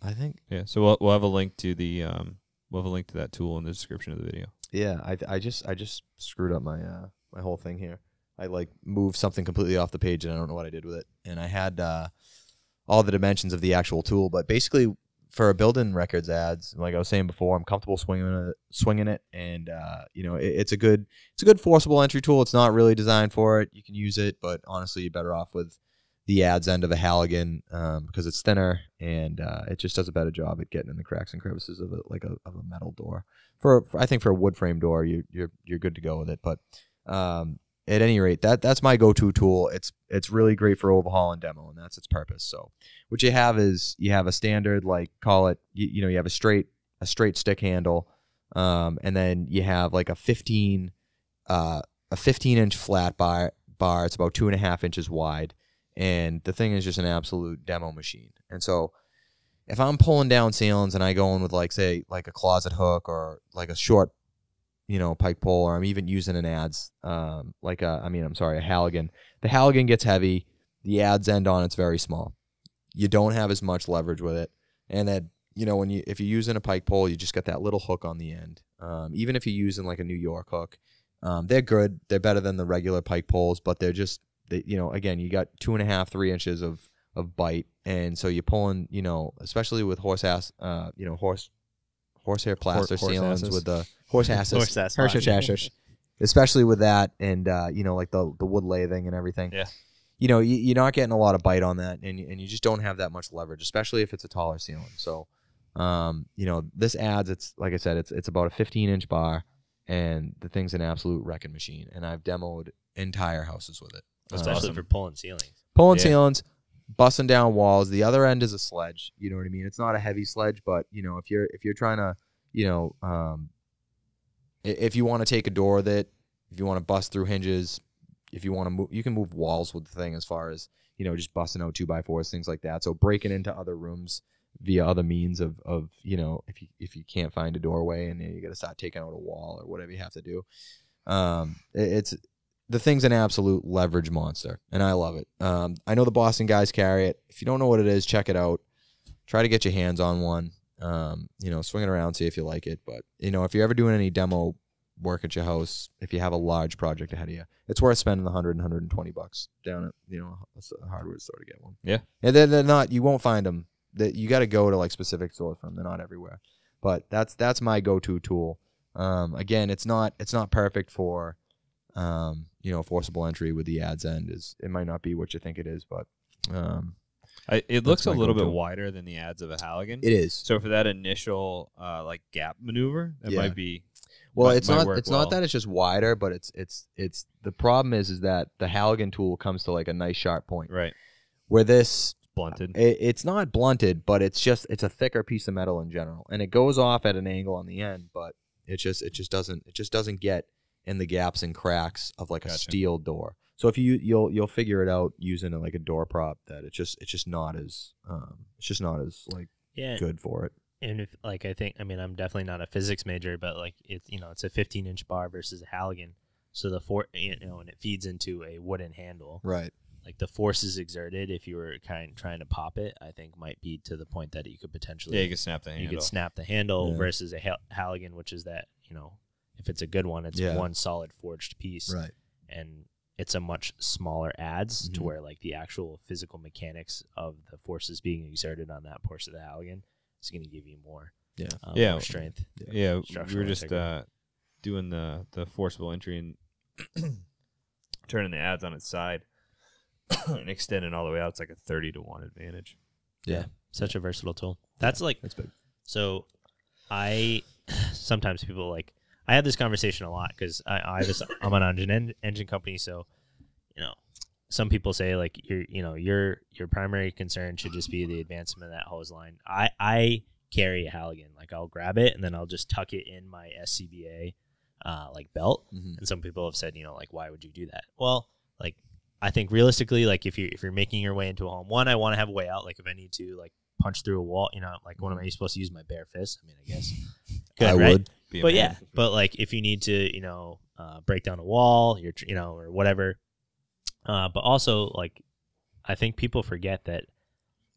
I think so we'll have a link to the that tool in the description of the video. Yeah, I just screwed up my my whole thing here. I like moved something completely off the page and I don't know what I did with it. And I had all the dimensions of the actual tool, but basically for a build-in records ads, like I was saying before, I'm comfortable swinging it, and it's a good forcible entry tool. It's not really designed for it. You can use it, but honestly, you're better off with the ads end of a Halligan because it's thinner, and it just does a better job at getting in the cracks and crevices of a metal door. I think for a wood frame door, you're good to go with it. But at any rate, that's my go-to tool. It's really great for overhaul and demo, and that's its purpose. So what you have is you have a standard, like, call it, you have a straight stick handle, and then you have like a 15 inch flat bar. It's about 2.5 inches wide, and the thing is just an absolute demo machine. And so if I'm pulling down ceilings and I go in with, like, say, like a closet hook or like a short pike pole, or I'm even using an adze, a Halligan. The Halligan gets heavy. The adze end on it's very small. You don't have as much leverage with it. And then, if you're using a pike pole, you just got that little hook on the end. Even if you're using like a New York hook, they're good. They're better than the regular pike poles, but they're just, again, you got 2.5, 3 inches of bite. And so you're pulling, especially with horsehair plaster ceilings with the horse especially with that, and like the wood lathing and everything. Yeah. You're not getting a lot of bite on that, and you just don't have that much leverage, especially if it's a taller ceiling. So, this adds, it's like I said, it's about a 15-inch bar, and the thing's an absolute wrecking machine. And I've demoed entire houses with it, especially for pulling ceilings. Ceilings, busting down walls. The other end is a sledge. You know what I mean? It's not a heavy sledge, but you know, if you're trying to, you know, if you want to take a door that, if you want to bust through hinges, if you want to move, you can move walls with the thing, as far as, you know, just busting out 2x4s, things like that. So breaking into other rooms via other means of you know, if you can't find a doorway and you got to start taking out a wall or whatever you have to do. It's the thing's an absolute leverage monster, and I love it. I know the Boston guys carry it. If you don't know what it is, check it out. Try to get your hands on one. You know, swing it around, see if you like it. But you know, if you're ever doing any demo work at your house, if you have a large project ahead of you, it's worth spending the $100 and $120 down at, you know, a hardware store to get one. Yeah, and they're not. You won't find them. That you got to go to like specific stores for them. They're not everywhere. But that's my go-to tool. Again, it's not perfect for you know, forcible entry with the adze end. It might not be what you think it is, but it looks a little bit wider than the adze of a Halligan. it is. So for that initial like gap maneuver, it might be. Well, might it's work not. It's well. not that it's just wider, but it's the problem is that the Halligan tool comes to like a nice sharp point. Right. Where this Blunted. it's not blunted, but it's a thicker piece of metal in general, and it goes off at an angle on the end, but it just doesn't get in the gaps and cracks of like a steel door. So if you'll figure it out using like a door prop, that it's just not as like good for it. And if like I mean I'm definitely not a physics major, but like it's, you know, it's a 15-inch bar versus a Halligan, so you know, and it feeds into a wooden handle. Right. Like the forces exerted if you were trying to pop it, I think might be to the point that you could potentially you could snap the handle. You could snap the handle versus a Halligan, which is that, you know, if it's a good one, it's one solid forged piece. Right. And it's a much smaller adze to where like the actual physical mechanics of the forces being exerted on that portion of the Halligan is going to give you more. More strength. Yeah, we were just doing the forcible entry and turning the adze on its side and extending all the way out. It's like a 30-to-1 advantage. Yeah, such a versatile tool. That's big. So sometimes people like, I have this conversation a lot because I'm an engine company, so you know, some people say like your primary concern should just be the advancement of that hose line. I carry a Halligan, like I'll grab it and then I'll just tuck it in my SCBA like belt. And some people have said, you know, like, why would you do that? Well, like I think realistically, like if you're making your way into a home, one, I want to have a way out. Like if I need to like punch through a wall, you know, like when am I supposed to use my bare fist? I mean, I guess I would. But yeah, but like if you need to, you know, break down a wall, you know, or whatever. But also, like, I think people forget that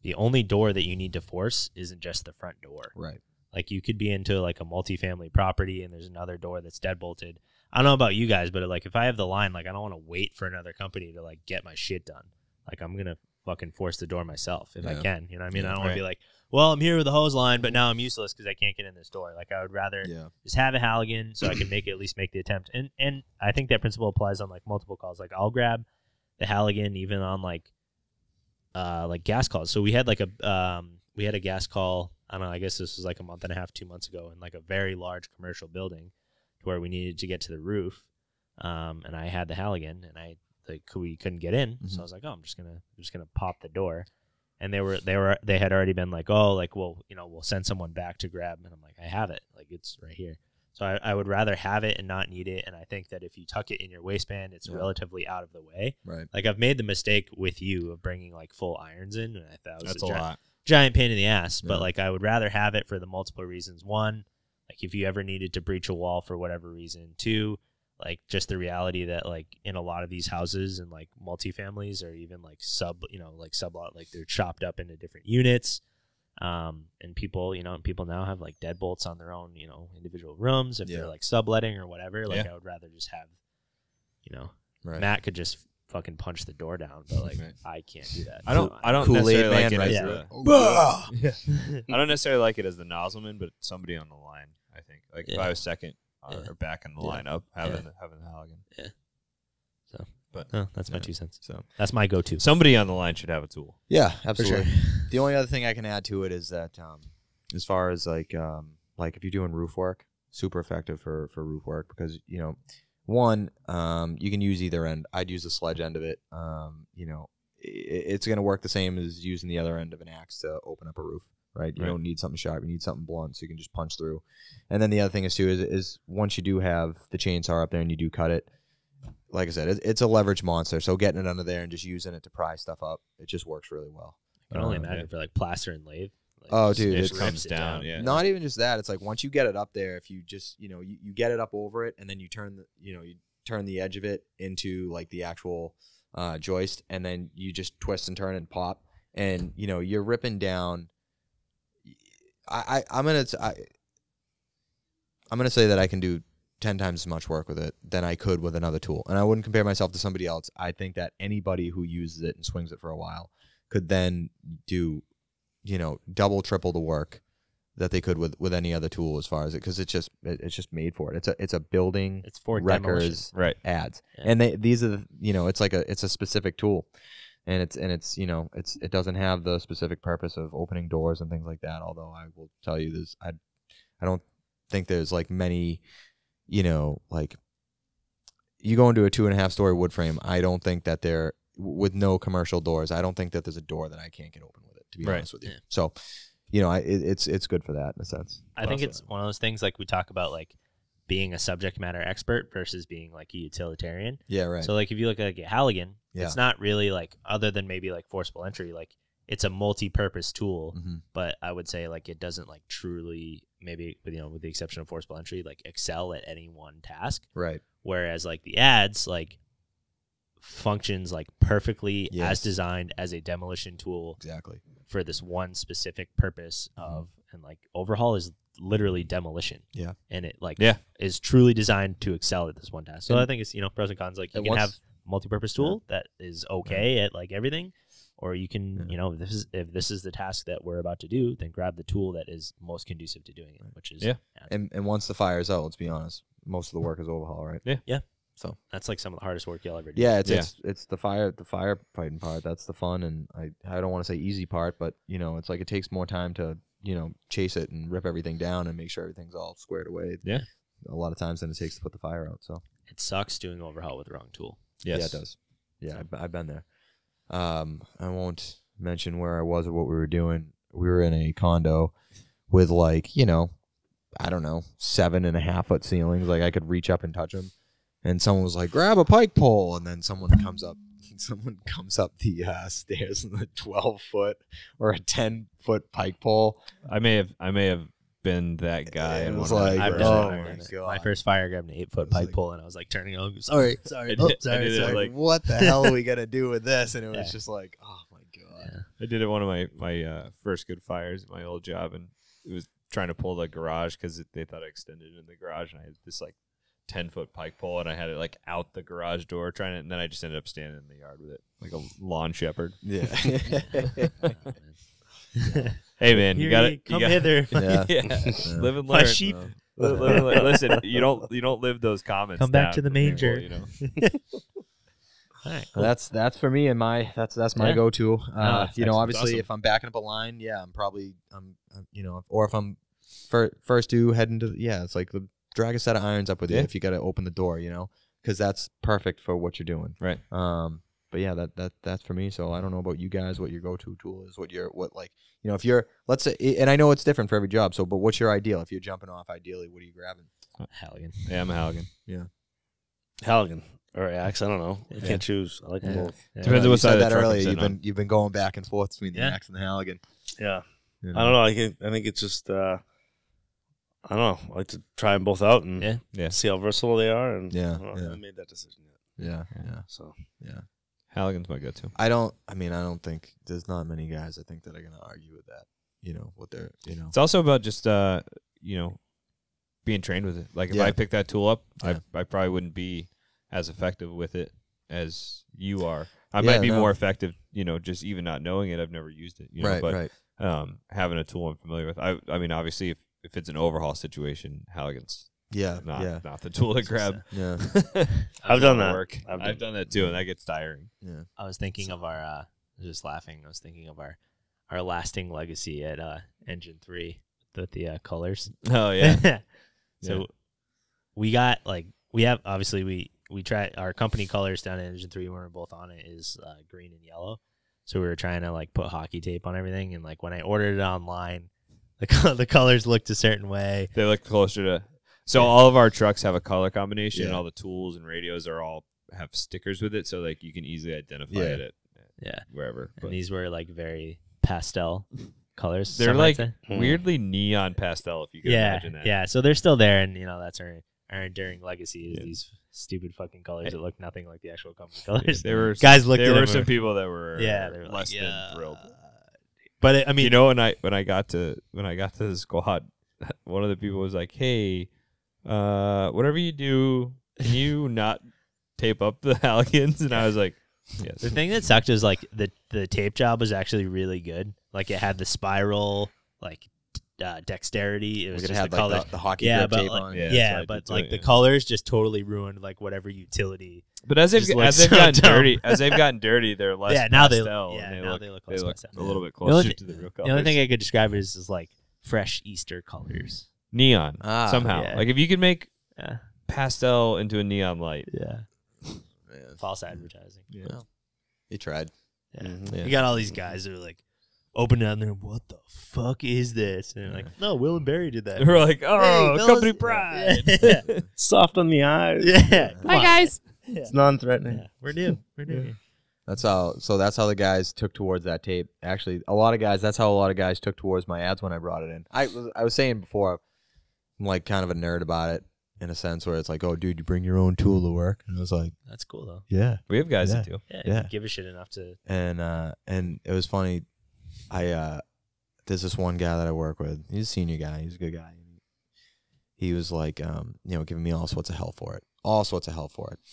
the only door that you need to force isn't just the front door. Right. Like you could be into like a multifamily property and there's another door that's deadbolted. I don't know about you guys, but like if I have the line, like I don't want to wait for another company to like get my shit done. Like I'm gonna fucking force the door myself if I can. You know what I mean? I don't want to be like, well, I'm here with a hose line, but now I'm useless because I can't get in this door. Like I would rather just have a Halligan so I can at least make the attempt. And I think that principle applies on like multiple calls. Like I'll grab the Halligan even on like gas calls. So we had like a gas call. I don't know. I guess this was like a month and a half, 2 months ago, in like a very large commercial building, to where we needed to get to the roof. And I had the Halligan, and we couldn't get in. So I was like, oh, I'm just gonna pop the door. And they had already been like, oh, like, well, you know, we'll send someone back to grab. And I'm like, I have it. Like it's right here. So I would rather have it and not need it. And I think that if you tuck it in your waistband, it's relatively out of the way. Right. Like I've made the mistake with you of bringing like full irons in, and I thought it was a lot. Giant pain in the ass. But like I would rather have it for the multiple reasons. One, like if you ever needed to breach a wall for whatever reason. Two, like just the reality that like in a lot of these houses and like multifamilies or even like sublot, like they're chopped up into different units. And people now have like deadbolts on their own, you know, individual rooms if they're like subletting or whatever. Like I would rather just have, you know, Matt could just fucking punch the door down, but like I can't do that. I don't necessarily like it as I don't necessarily like it as the nozzleman, but somebody on the line. I think like if I was second or back in the lineup, having the Halligan. Yeah. So, but that's my 2 cents. So that's my go-to. Somebody on the line should have a tool. Yeah, absolutely. Sure. The only other thing I can add to it is that as far as like if you're doing roof work, super effective for roof work because, you know, one, you can use either end. I'd use the sledge end of it. You know, it's going to work the same as using the other end of an axe to open up a roof, right? You don't need something sharp. You need something blunt so you can just punch through. And then the other thing is, too, is once you do have the chainsaw up there and you do cut it, like I said, it's a leverage monster. So getting it under there and just using it to pry stuff up, it just works really well. I can only imagine for like plaster and lathe. Like, Oh, dude, It it comes down. Yeah. Not even just that. It's like once you get it up there, if you just, you get it up over it and then you turn the edge of it into like the actual joist, and then you just twist and turn and pop, and you're ripping down. I'm gonna say that I can do 10 times as much work with it than I could with another tool, and I wouldn't compare myself to somebody else. I think that anybody who uses it and swings it for a while could then do, double, triple the work that they could with any other tool as far as it, because it's just made for it. It's a building. It's for wreckers Right. adze, Yeah. and these are the, it's a specific tool, and it doesn't have the specific purpose of opening doors and things like that. Although I will tell you this, I don't think there's like many, like you go into a 2.5-story wood frame. I don't think that there, with no commercial doors, I don't think that there's a door that I can't get open with it, to be honest with you. Yeah. So, it's good for that in a sense. I think it's one of those things like we talk about, like being a subject matter expert versus being like a utilitarian. Yeah, right. So like if you look at like a Halligan, Yeah. it's not really like, other than maybe like forcible entry, like it's a multi-purpose tool, Mhm. but I would say like it doesn't like truly, maybe with the exception of forcible entry, like excel at any one task. Right. Whereas like the adze like functions like perfectly Yes. as designed as a demolition tool Exactly. for this one specific purpose of, and like overhaul is literally demolition. Yeah. And it like Yeah. is truly designed to excel at this one task. So And- I think it's, pros and cons. Like you and can once- have a multi-purpose tool that is okay at like everything, or you can, if this is the task that we're about to do, then grab the tool that is most conducive to doing it, which is Yeah. And once the fire's out, let's be honest, most of the work is overhaul, right? Yeah. So that's like some of the hardest work you'll ever do. yeah, Yeah. it's the firefighting part. That's the fun, and I don't want to say easy part, but it's like it takes more time to chase it and rip everything down and make sure everything's all squared away. Yeah. A lot of times than it takes to put the fire out. So It sucks doing overhaul with the wrong tool. Yes. yeah, it does. Yeah, I've been there. I won't mention where I was or what we were doing. We were in a condo with like, I don't know, 7.5 foot ceilings. Like I could reach up and touch them. And someone was like, grab a pike pole. And then someone comes up the stairs in a 12-foot or a 10-foot pike pole. I may have been that guy. It in was one of like, my I've first done it. oh I've fires. done it. God. My first fire grabbed an 8-foot It was pike like- pole, and I was like turning on. Sorry. I did it, like- what the hell are we gonna do with this? And it was Yeah. just like, oh my god. Yeah. I did it one of my first good fires at my old job, and it was trying to pull the garage because they thought I extended it in the garage, and I had this like 10-foot pike pole, and I had it like out the garage door trying to, and then I just ended up standing in the yard with it like a lawn shepherd. Yeah. Hey man, you got it. Come hither. Yeah. Live and My learn. sheep. Live and learn. Listen, you don't live those comments. Come back down to the from people, manger. All right. Cool. That's for me, and that's my Yeah. go-to. that's excellent. Obviously, Awesome. if I'm backing up a line, I'm probably or if I'm first to head into it's like the drag a set of irons up with you Yeah. if you got to open the door, because that's perfect for what you're doing. Right. But yeah, that's for me. So I don't know about you guys, what your go-to tool is, if you're, let's say, and I know it's different for every job. So, but what's your ideal? If you're jumping off, ideally, what are you grabbing? Halligan. Yeah, I'm a Halligan. Halligan or axe. I don't know. I Yeah. can't choose. I like them Yeah. both. Depends on You what side said of the that truck I'm earlier. sitting You've been going back and forth between the Yeah. axe and the Halligan. Yeah. You I don't know. I think it's just. I don't know. I like to try them both out and Yeah. Yeah, see how versatile they are. And Yeah, I don't know, I yeah. haven't made that decision yet. Yeah. So Halligan's my go-to. I don't think there's not many guys I think that are going to argue with that. What they're, It's also about just being trained with it. Like if Yeah. I pick that tool up, Yeah. I probably wouldn't be as effective with it as you are. I Yeah, might be no. more effective, just even not knowing it. I've never used it, right, but right. having a tool I'm familiar with. I mean, obviously, if it's an overhaul situation, Halligan's Yeah, not the tool to grab. yeah. I've done that. Work. I've done that too, and that gets tiring. Yeah. I was thinking of our just laughing. I was thinking of our lasting legacy at Engine 3 with the colors. Oh yeah. So Yeah. we got we have we try our company colors down at Engine 3 when we're both on it is green and yellow. So we were trying to like put hockey tape on everything, and like when I ordered it online, the colors looked a certain way. They look closer to. So all of our trucks have a color combination, and all the tools and radios are all have stickers with it, so like you can easily identify it at wherever. And these were like very pastel colors. They're like weirdly neon pastel, if you can imagine that. Yeah, so they're still there, and that's our enduring legacy is these stupid fucking colors that look nothing like the actual company colors. There were guys looked. There at were some people that were they were less than thrilled. But I mean, when I got to the squad, one of the people was like, "Hey, whatever you do, can you not tape up the Halligans?" And I was like, "Yes." The thing that sucked is like the tape job was actually really good. Like it had the spiral like dexterity. It was It just had the like color. the hockey grip tape like, on. But like the colors just totally ruined like whatever utility. But as they've gotten dirty, they're less now pastel. they look less pastel. A little bit closer to the real colors. The only thing I could describe it is like fresh Easter colors. Neon somehow. Yeah. Like if you could make pastel into a neon light. Yeah. False advertising. Yeah. Well, you tried. Yeah. Yeah. You got all these guys that are like open down there. What the fuck is this? And they're like, no, Will and Barry did that. We're like, oh, Hey, company fellas. pride. Yeah. Soft on the eyes. Yeah. Hi, guys. It's non-threatening. Yeah. We're new. That's how the guys took towards that tape. Actually, that's how a lot of guys took towards my ads when I brought it in. I was saying before, I'm like kind of a nerd about it in a sense where it's like, oh, dude, you bring your own tool to work, and I was like, That's cool though. yeah. We have guys that do. Yeah. You give a shit enough to. And it was funny. There's this one guy that I work with. He's a senior guy. He's a good guy. He was like, giving me all sorts of hell for it.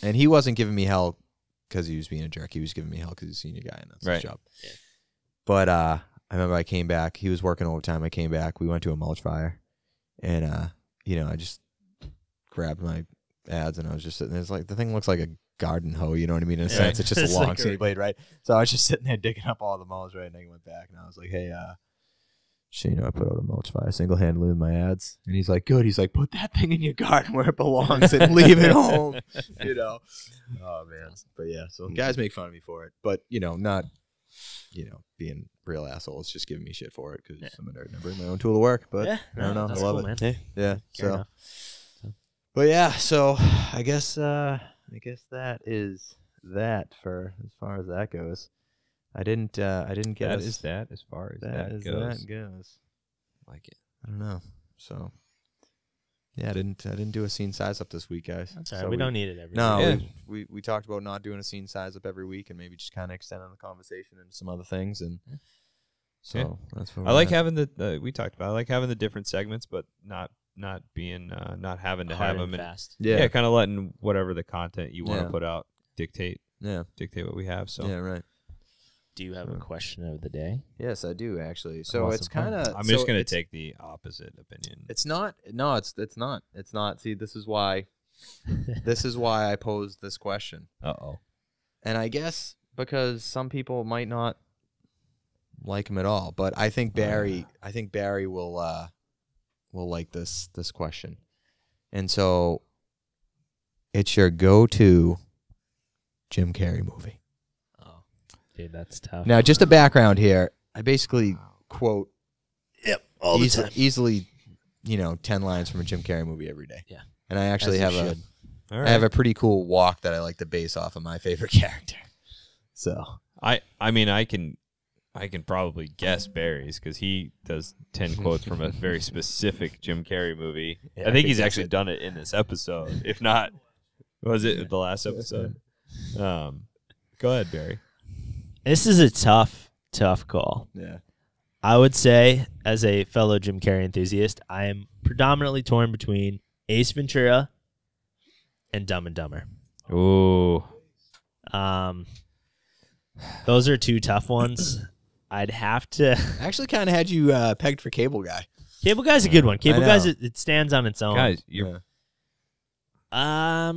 And he wasn't giving me hell because he was being a jerk. He was giving me hell because he's a senior guy, and that's his job. Yeah. But I remember I came back. He was working overtime. I came back. We went to a mulch fire, and I just grabbed my ads, and I was just sitting there. It's like the thing looks like a garden hoe. You know what I mean? In a sense, it's just a long skinny blade, right? So I was just sitting there digging up all the mulch, right? And I went back, and I was like, hey, I put out a mulch fire single-handedly with my ads. And he's like, good. He's like, put that thing in your garden where it belongs and leave it home. Oh, man. But, yeah, so guys make fun of me for it. But, not, being real assholes, just giving me shit for it because I'm a nerd and I bring my own tool to work. But I don't know. I love it. Man. Yeah. So. But, yeah, so I guess that is that for as far as that goes. I didn't get That is that as far as that goes. Like it. I don't know. So yeah, I didn't do a scene size up this week, guys. That's all right. So we don't need it every No, week. we talked about not doing a scene size up every week and maybe just kind of extending the conversation into some other things, and so that's what I like having the we talked about. I like having the different segments, but not being not having to have them fast. Yeah, kind of letting whatever the content you want to put out dictate what we have. So yeah, right. Do you have a question of the day? Yes, I do actually. So Awesome. it's kind of. I'm just gonna take the opposite opinion. It's not. No, it's not. It's not. See, this is why. This is why I posed this question. Uh-oh. And I guess because some people might not like him at all, but I think Barrey will like this question. And so it's your go-to Jim Carrey movie. Oh, dude, that's tough. Now, just a background here. I basically quote all the time. easily, 10 lines from a Jim Carrey movie every day. Yeah. And I actually As you have should. I have a pretty cool walk that I like to base off of my favorite character. So I mean I can probably guess Barry's because he does 10 quotes from a very specific Jim Carrey movie. Yeah, I think he's actually done it in this episode. If not, was it the last episode? Go ahead, Barry. This is a tough call. yeah. I would say, as a fellow Jim Carrey enthusiast, I am predominantly torn between Ace Ventura and Dumb and Dumber. Ooh. Those are two tough ones. I'd have to. I actually kind of had you pegged for Cable Guy. Cable Guy's a good one. Cable I Guy's know. it stands on its own. Guys, you're What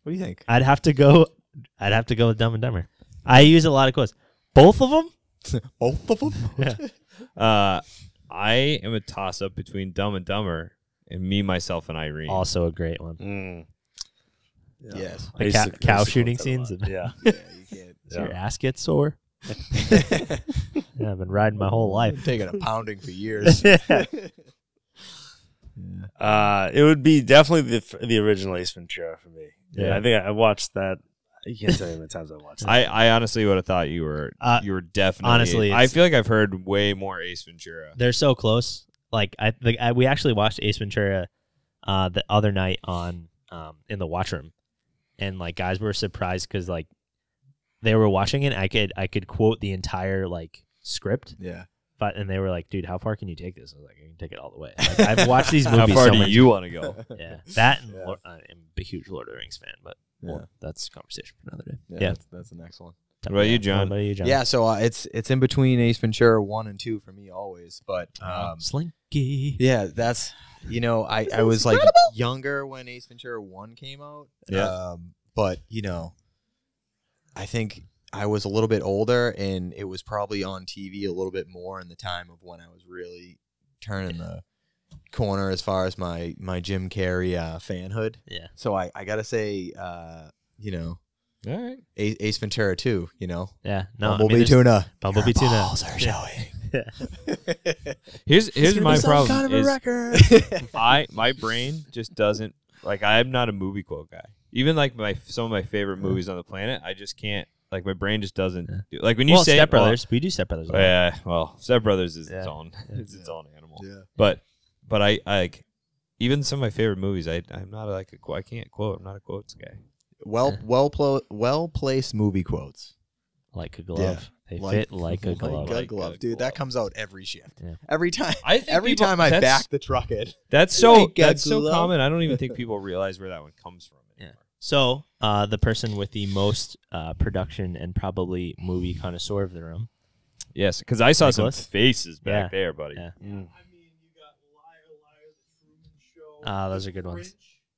do you think? I'd have to go with Dumb and Dumber. I use a lot of quotes. Both of them? Both of them? Yeah. I am a toss-up between Dumb and Dumber and Me, Myself, and Irene. Also a great one. Yes. The I used to- cow I used to shooting quote that a scenes. lot. Yeah. Yeah, you can't. Does your ass get sore? Yeah, I've been riding my whole life. Taking a pounding for years. It would be definitely the original Ace Ventura for me. Yeah. I think I watched that. You can't tell me how many times I watched that. I honestly would have thought you were definitely. honestly, I it's- feel like I've heard way more Ace Ventura. They're so close. Like we actually watched Ace Ventura the other night on in the watch room, and like guys were surprised because like they were watching it. I could quote the entire like script, Yeah. but and they were like, "Dude, how far can you take this?" I was like, "I can take it all the way." Like, I've watched these How movies. far so do much. you want to go? Yeah, that and Yeah. I'm a huge Lord of the Rings fan, but well, that's a conversation for another day. Yeah. That's the next one. What about you, John? What about you, John? Yeah, so it's in between Ace Ventura 1 and 2 for me always. But Slinky. yeah, that's I was like younger when Ace Ventura 1 came out. Yeah. But I think I was a little bit older, and it was probably on TV a little bit more in the time of when I was really turning the corner as far as my Jim Carrey fanhood. Yeah. So I gotta say, All right. Ace Ventura 2. Yeah. No, Bumblebee there's- Tuna. Bumblebee Your Tuna. balls are Yeah. showing. Here's my problem. Is record. my brain just doesn't like. I'm not a movie quote guy. Even like some of my favorite movies on the planet, I just can't. Like my brain just doesn't. Do, like when you say Step Brothers, we do Step Brothers. a lot. Yeah, well, Step Brothers is Yeah. its own. It's its own animal. Yeah. But I like even some of my favorite movies. I'm not like I can't quote. I'm not a quotes guy. Well placed movie quotes. Like a glove. Yeah. They Like- fit like a glove. Like a glove, dude. glove. That comes out every shift. Yeah. Every time. I think Every people- time I that's- back the truck in. That's so Like a that's so glove. common. I don't even think people realize where that one comes from anymore. So, the person with the most production and probably movie connoisseur of the room. Yes, because I saw Nicholas? some faces back Yeah. there, buddy. Yeah. I mean, you got Liar, Liar, The Truman Show. Those are good ones. Grinch.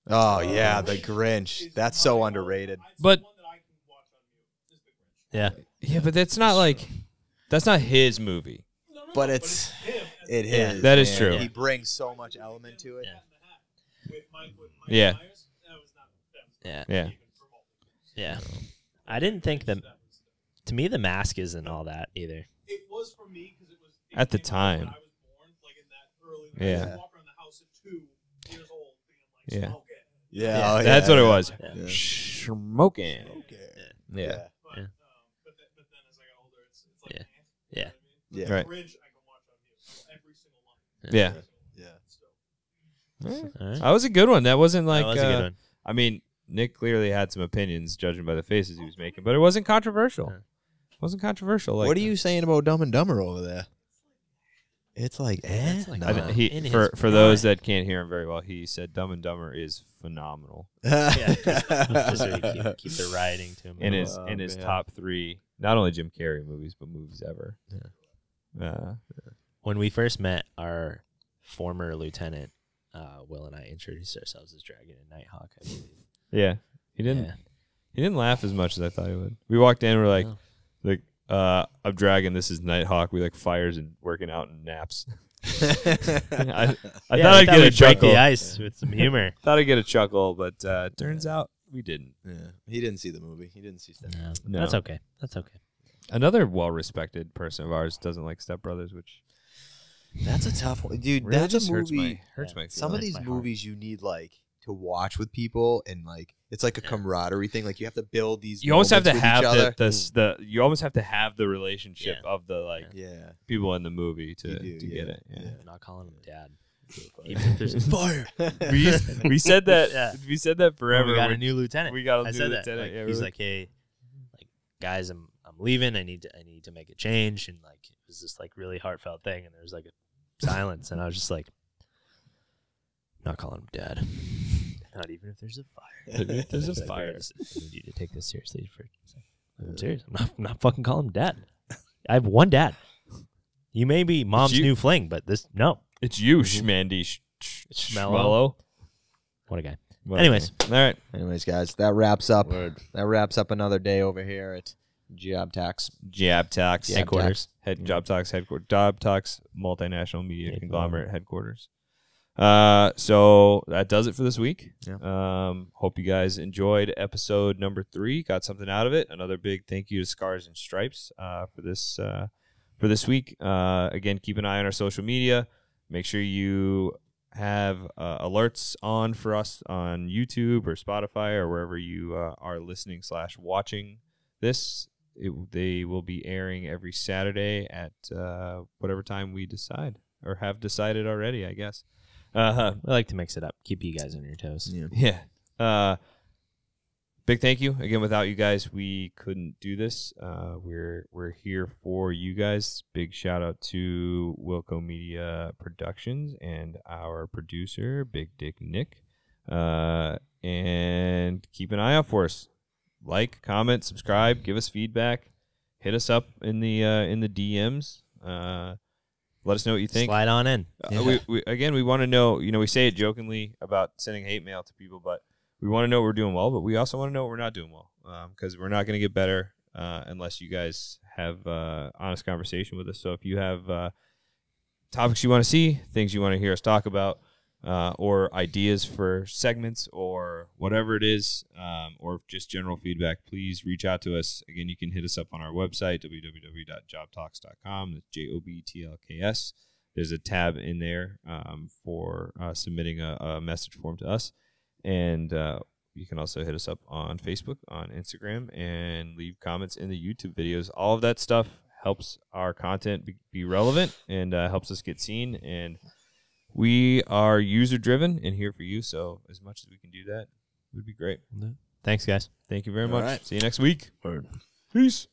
Oh, yeah. The Grinch. That's so underrated. But- The one that I can watch on mute is The Grinch. Yeah. Yeah, but that's not like that's not his movie. No, But no, it's him. it Yeah. is. That is man. true. He brings so much element to it. Yeah. With Mike Yeah. Myers, that was not Yeah. Yeah. even remotely. Yeah. I didn't think to me, The Mask isn't all that either. It was for me because it was At the came out time. when I was born, like in that early. Yeah. I walk around the house at 2 years old, being like, Yeah. smoke it. Yeah. Yeah. Oh, That's what it was. Yeah. Yeah. Smoking. Okay. Yeah. But, Yeah. but then as I got older, it's like, Yeah. eh, Yeah. you know what I mean? Yeah. But Right. Grinch, I can watch on mute. Every single line. Yeah. Yeah. So, All right. That was a good one. That wasn't like that was a good one. I mean, Nick clearly had some opinions judging by the faces he was making, but it wasn't controversial. Yeah. It wasn't controversial. Like What are you saying about Dumb and Dumber over there? It's like, It's like- I Nah. think In his for those that can't hear him very well, he said Dumb and Dumber is phenomenal Yeah. Just so you keep the rioting to him. in Oh, his man. top 3, not only Jim Carrey movies, but movies ever. When we first met, our former lieutenant, Will and I introduced ourselves as Dragon and Nighthawk, I believe. Yeah, he didn't. Yeah. He didn't laugh as much as I thought he would. We walked in, we're like, No. I'm Dragon. This is Nighthawk. We like fires and working out and naps. I Yeah, thought we I'd get a we'd break chuckle. the ice with some humor. Thought I'd get a chuckle, but turns out we didn't. Yeah. He didn't see the movie. He didn't see Step. No, No. That's okay. That's okay. Another well-respected person of ours doesn't like Step Brothers, which That's a tough one, dude. really That's just a hurts movie. my hurts my Some of feelings. these my heart. movies you need like to watch with people, and like it's like a camaraderie thing. Like you have to build these. You almost have to moments with have each other. you almost have to have the relationship Yeah. of the like Yeah. people in the movie to You do, to yeah. get it. Yeah. I'm not calling him dad. Even if there's Fire. we said that Yeah. we said that forever. we got We- a new lieutenant. we got a I new said lieutenant, that. Like, yeah, he's we're- like, hey, guys, I'm leaving. I need to make a change, and like it was this like really heartfelt thing, and there was like a silence, and I was just like, not calling him dad. Not even if there's a fire. If there's a It's like, fire. I need you to take this seriously. I'm serious. I'm not fucking calling him dad. I have one dad. You may be mom's you. new fling, but this no. It's you, Schmandy Schmello. What a guy. Well, Anyways. all right. Anyways, guys, that wraps up. That wraps up another day over here at JobTlks. JobTlks Headquarters. JobTlks headquarters. JobTlks multinational media Yeah, conglomerate headquarters. So that does it for this week. Yeah. Hope you guys enjoyed episode number 3. Got something out of it. Another big thank you to Scars and Stripes for this week. Again, keep an eye on our social media. Make sure you have alerts on for us on YouTube or Spotify or wherever you are listening / watching this. They will be airing every Saturday at whatever time we decide or have decided already, I guess. I like to mix it up, keep you guys on your toes. Yeah. Big thank you again. Without you guys, we couldn't do this. We're here for you guys. Big shout out to Wilco Media Productions and our producer, Big Dick Nick. And keep an eye out for us. Like, comment, subscribe, give us feedback. Hit us up in the DMs. Let us know what you think. Slide on in. We want to know. We say it jokingly about sending hate mail to people, but we want to know what we're doing well, but we also want to know what we're not doing well, because we're not going to get better unless you guys have honest conversation with us. So if you have topics you want to see, things you want to hear us talk about, or ideas for segments or whatever it is, or just general feedback, please reach out to us. Again, you can hit us up on our website, www.jobtalks.com. That's JOBTLKS. There's a tab in there for submitting a message form to us. And you can also hit us up on Facebook, on Instagram, and leave comments in the YouTube videos. All of that stuff helps our content be relevant and helps us get seen. And we are user-driven and here for you. So as much as we can do that, would be great. Thanks, guys. Thank you very much. right. See you next week. Word. Peace.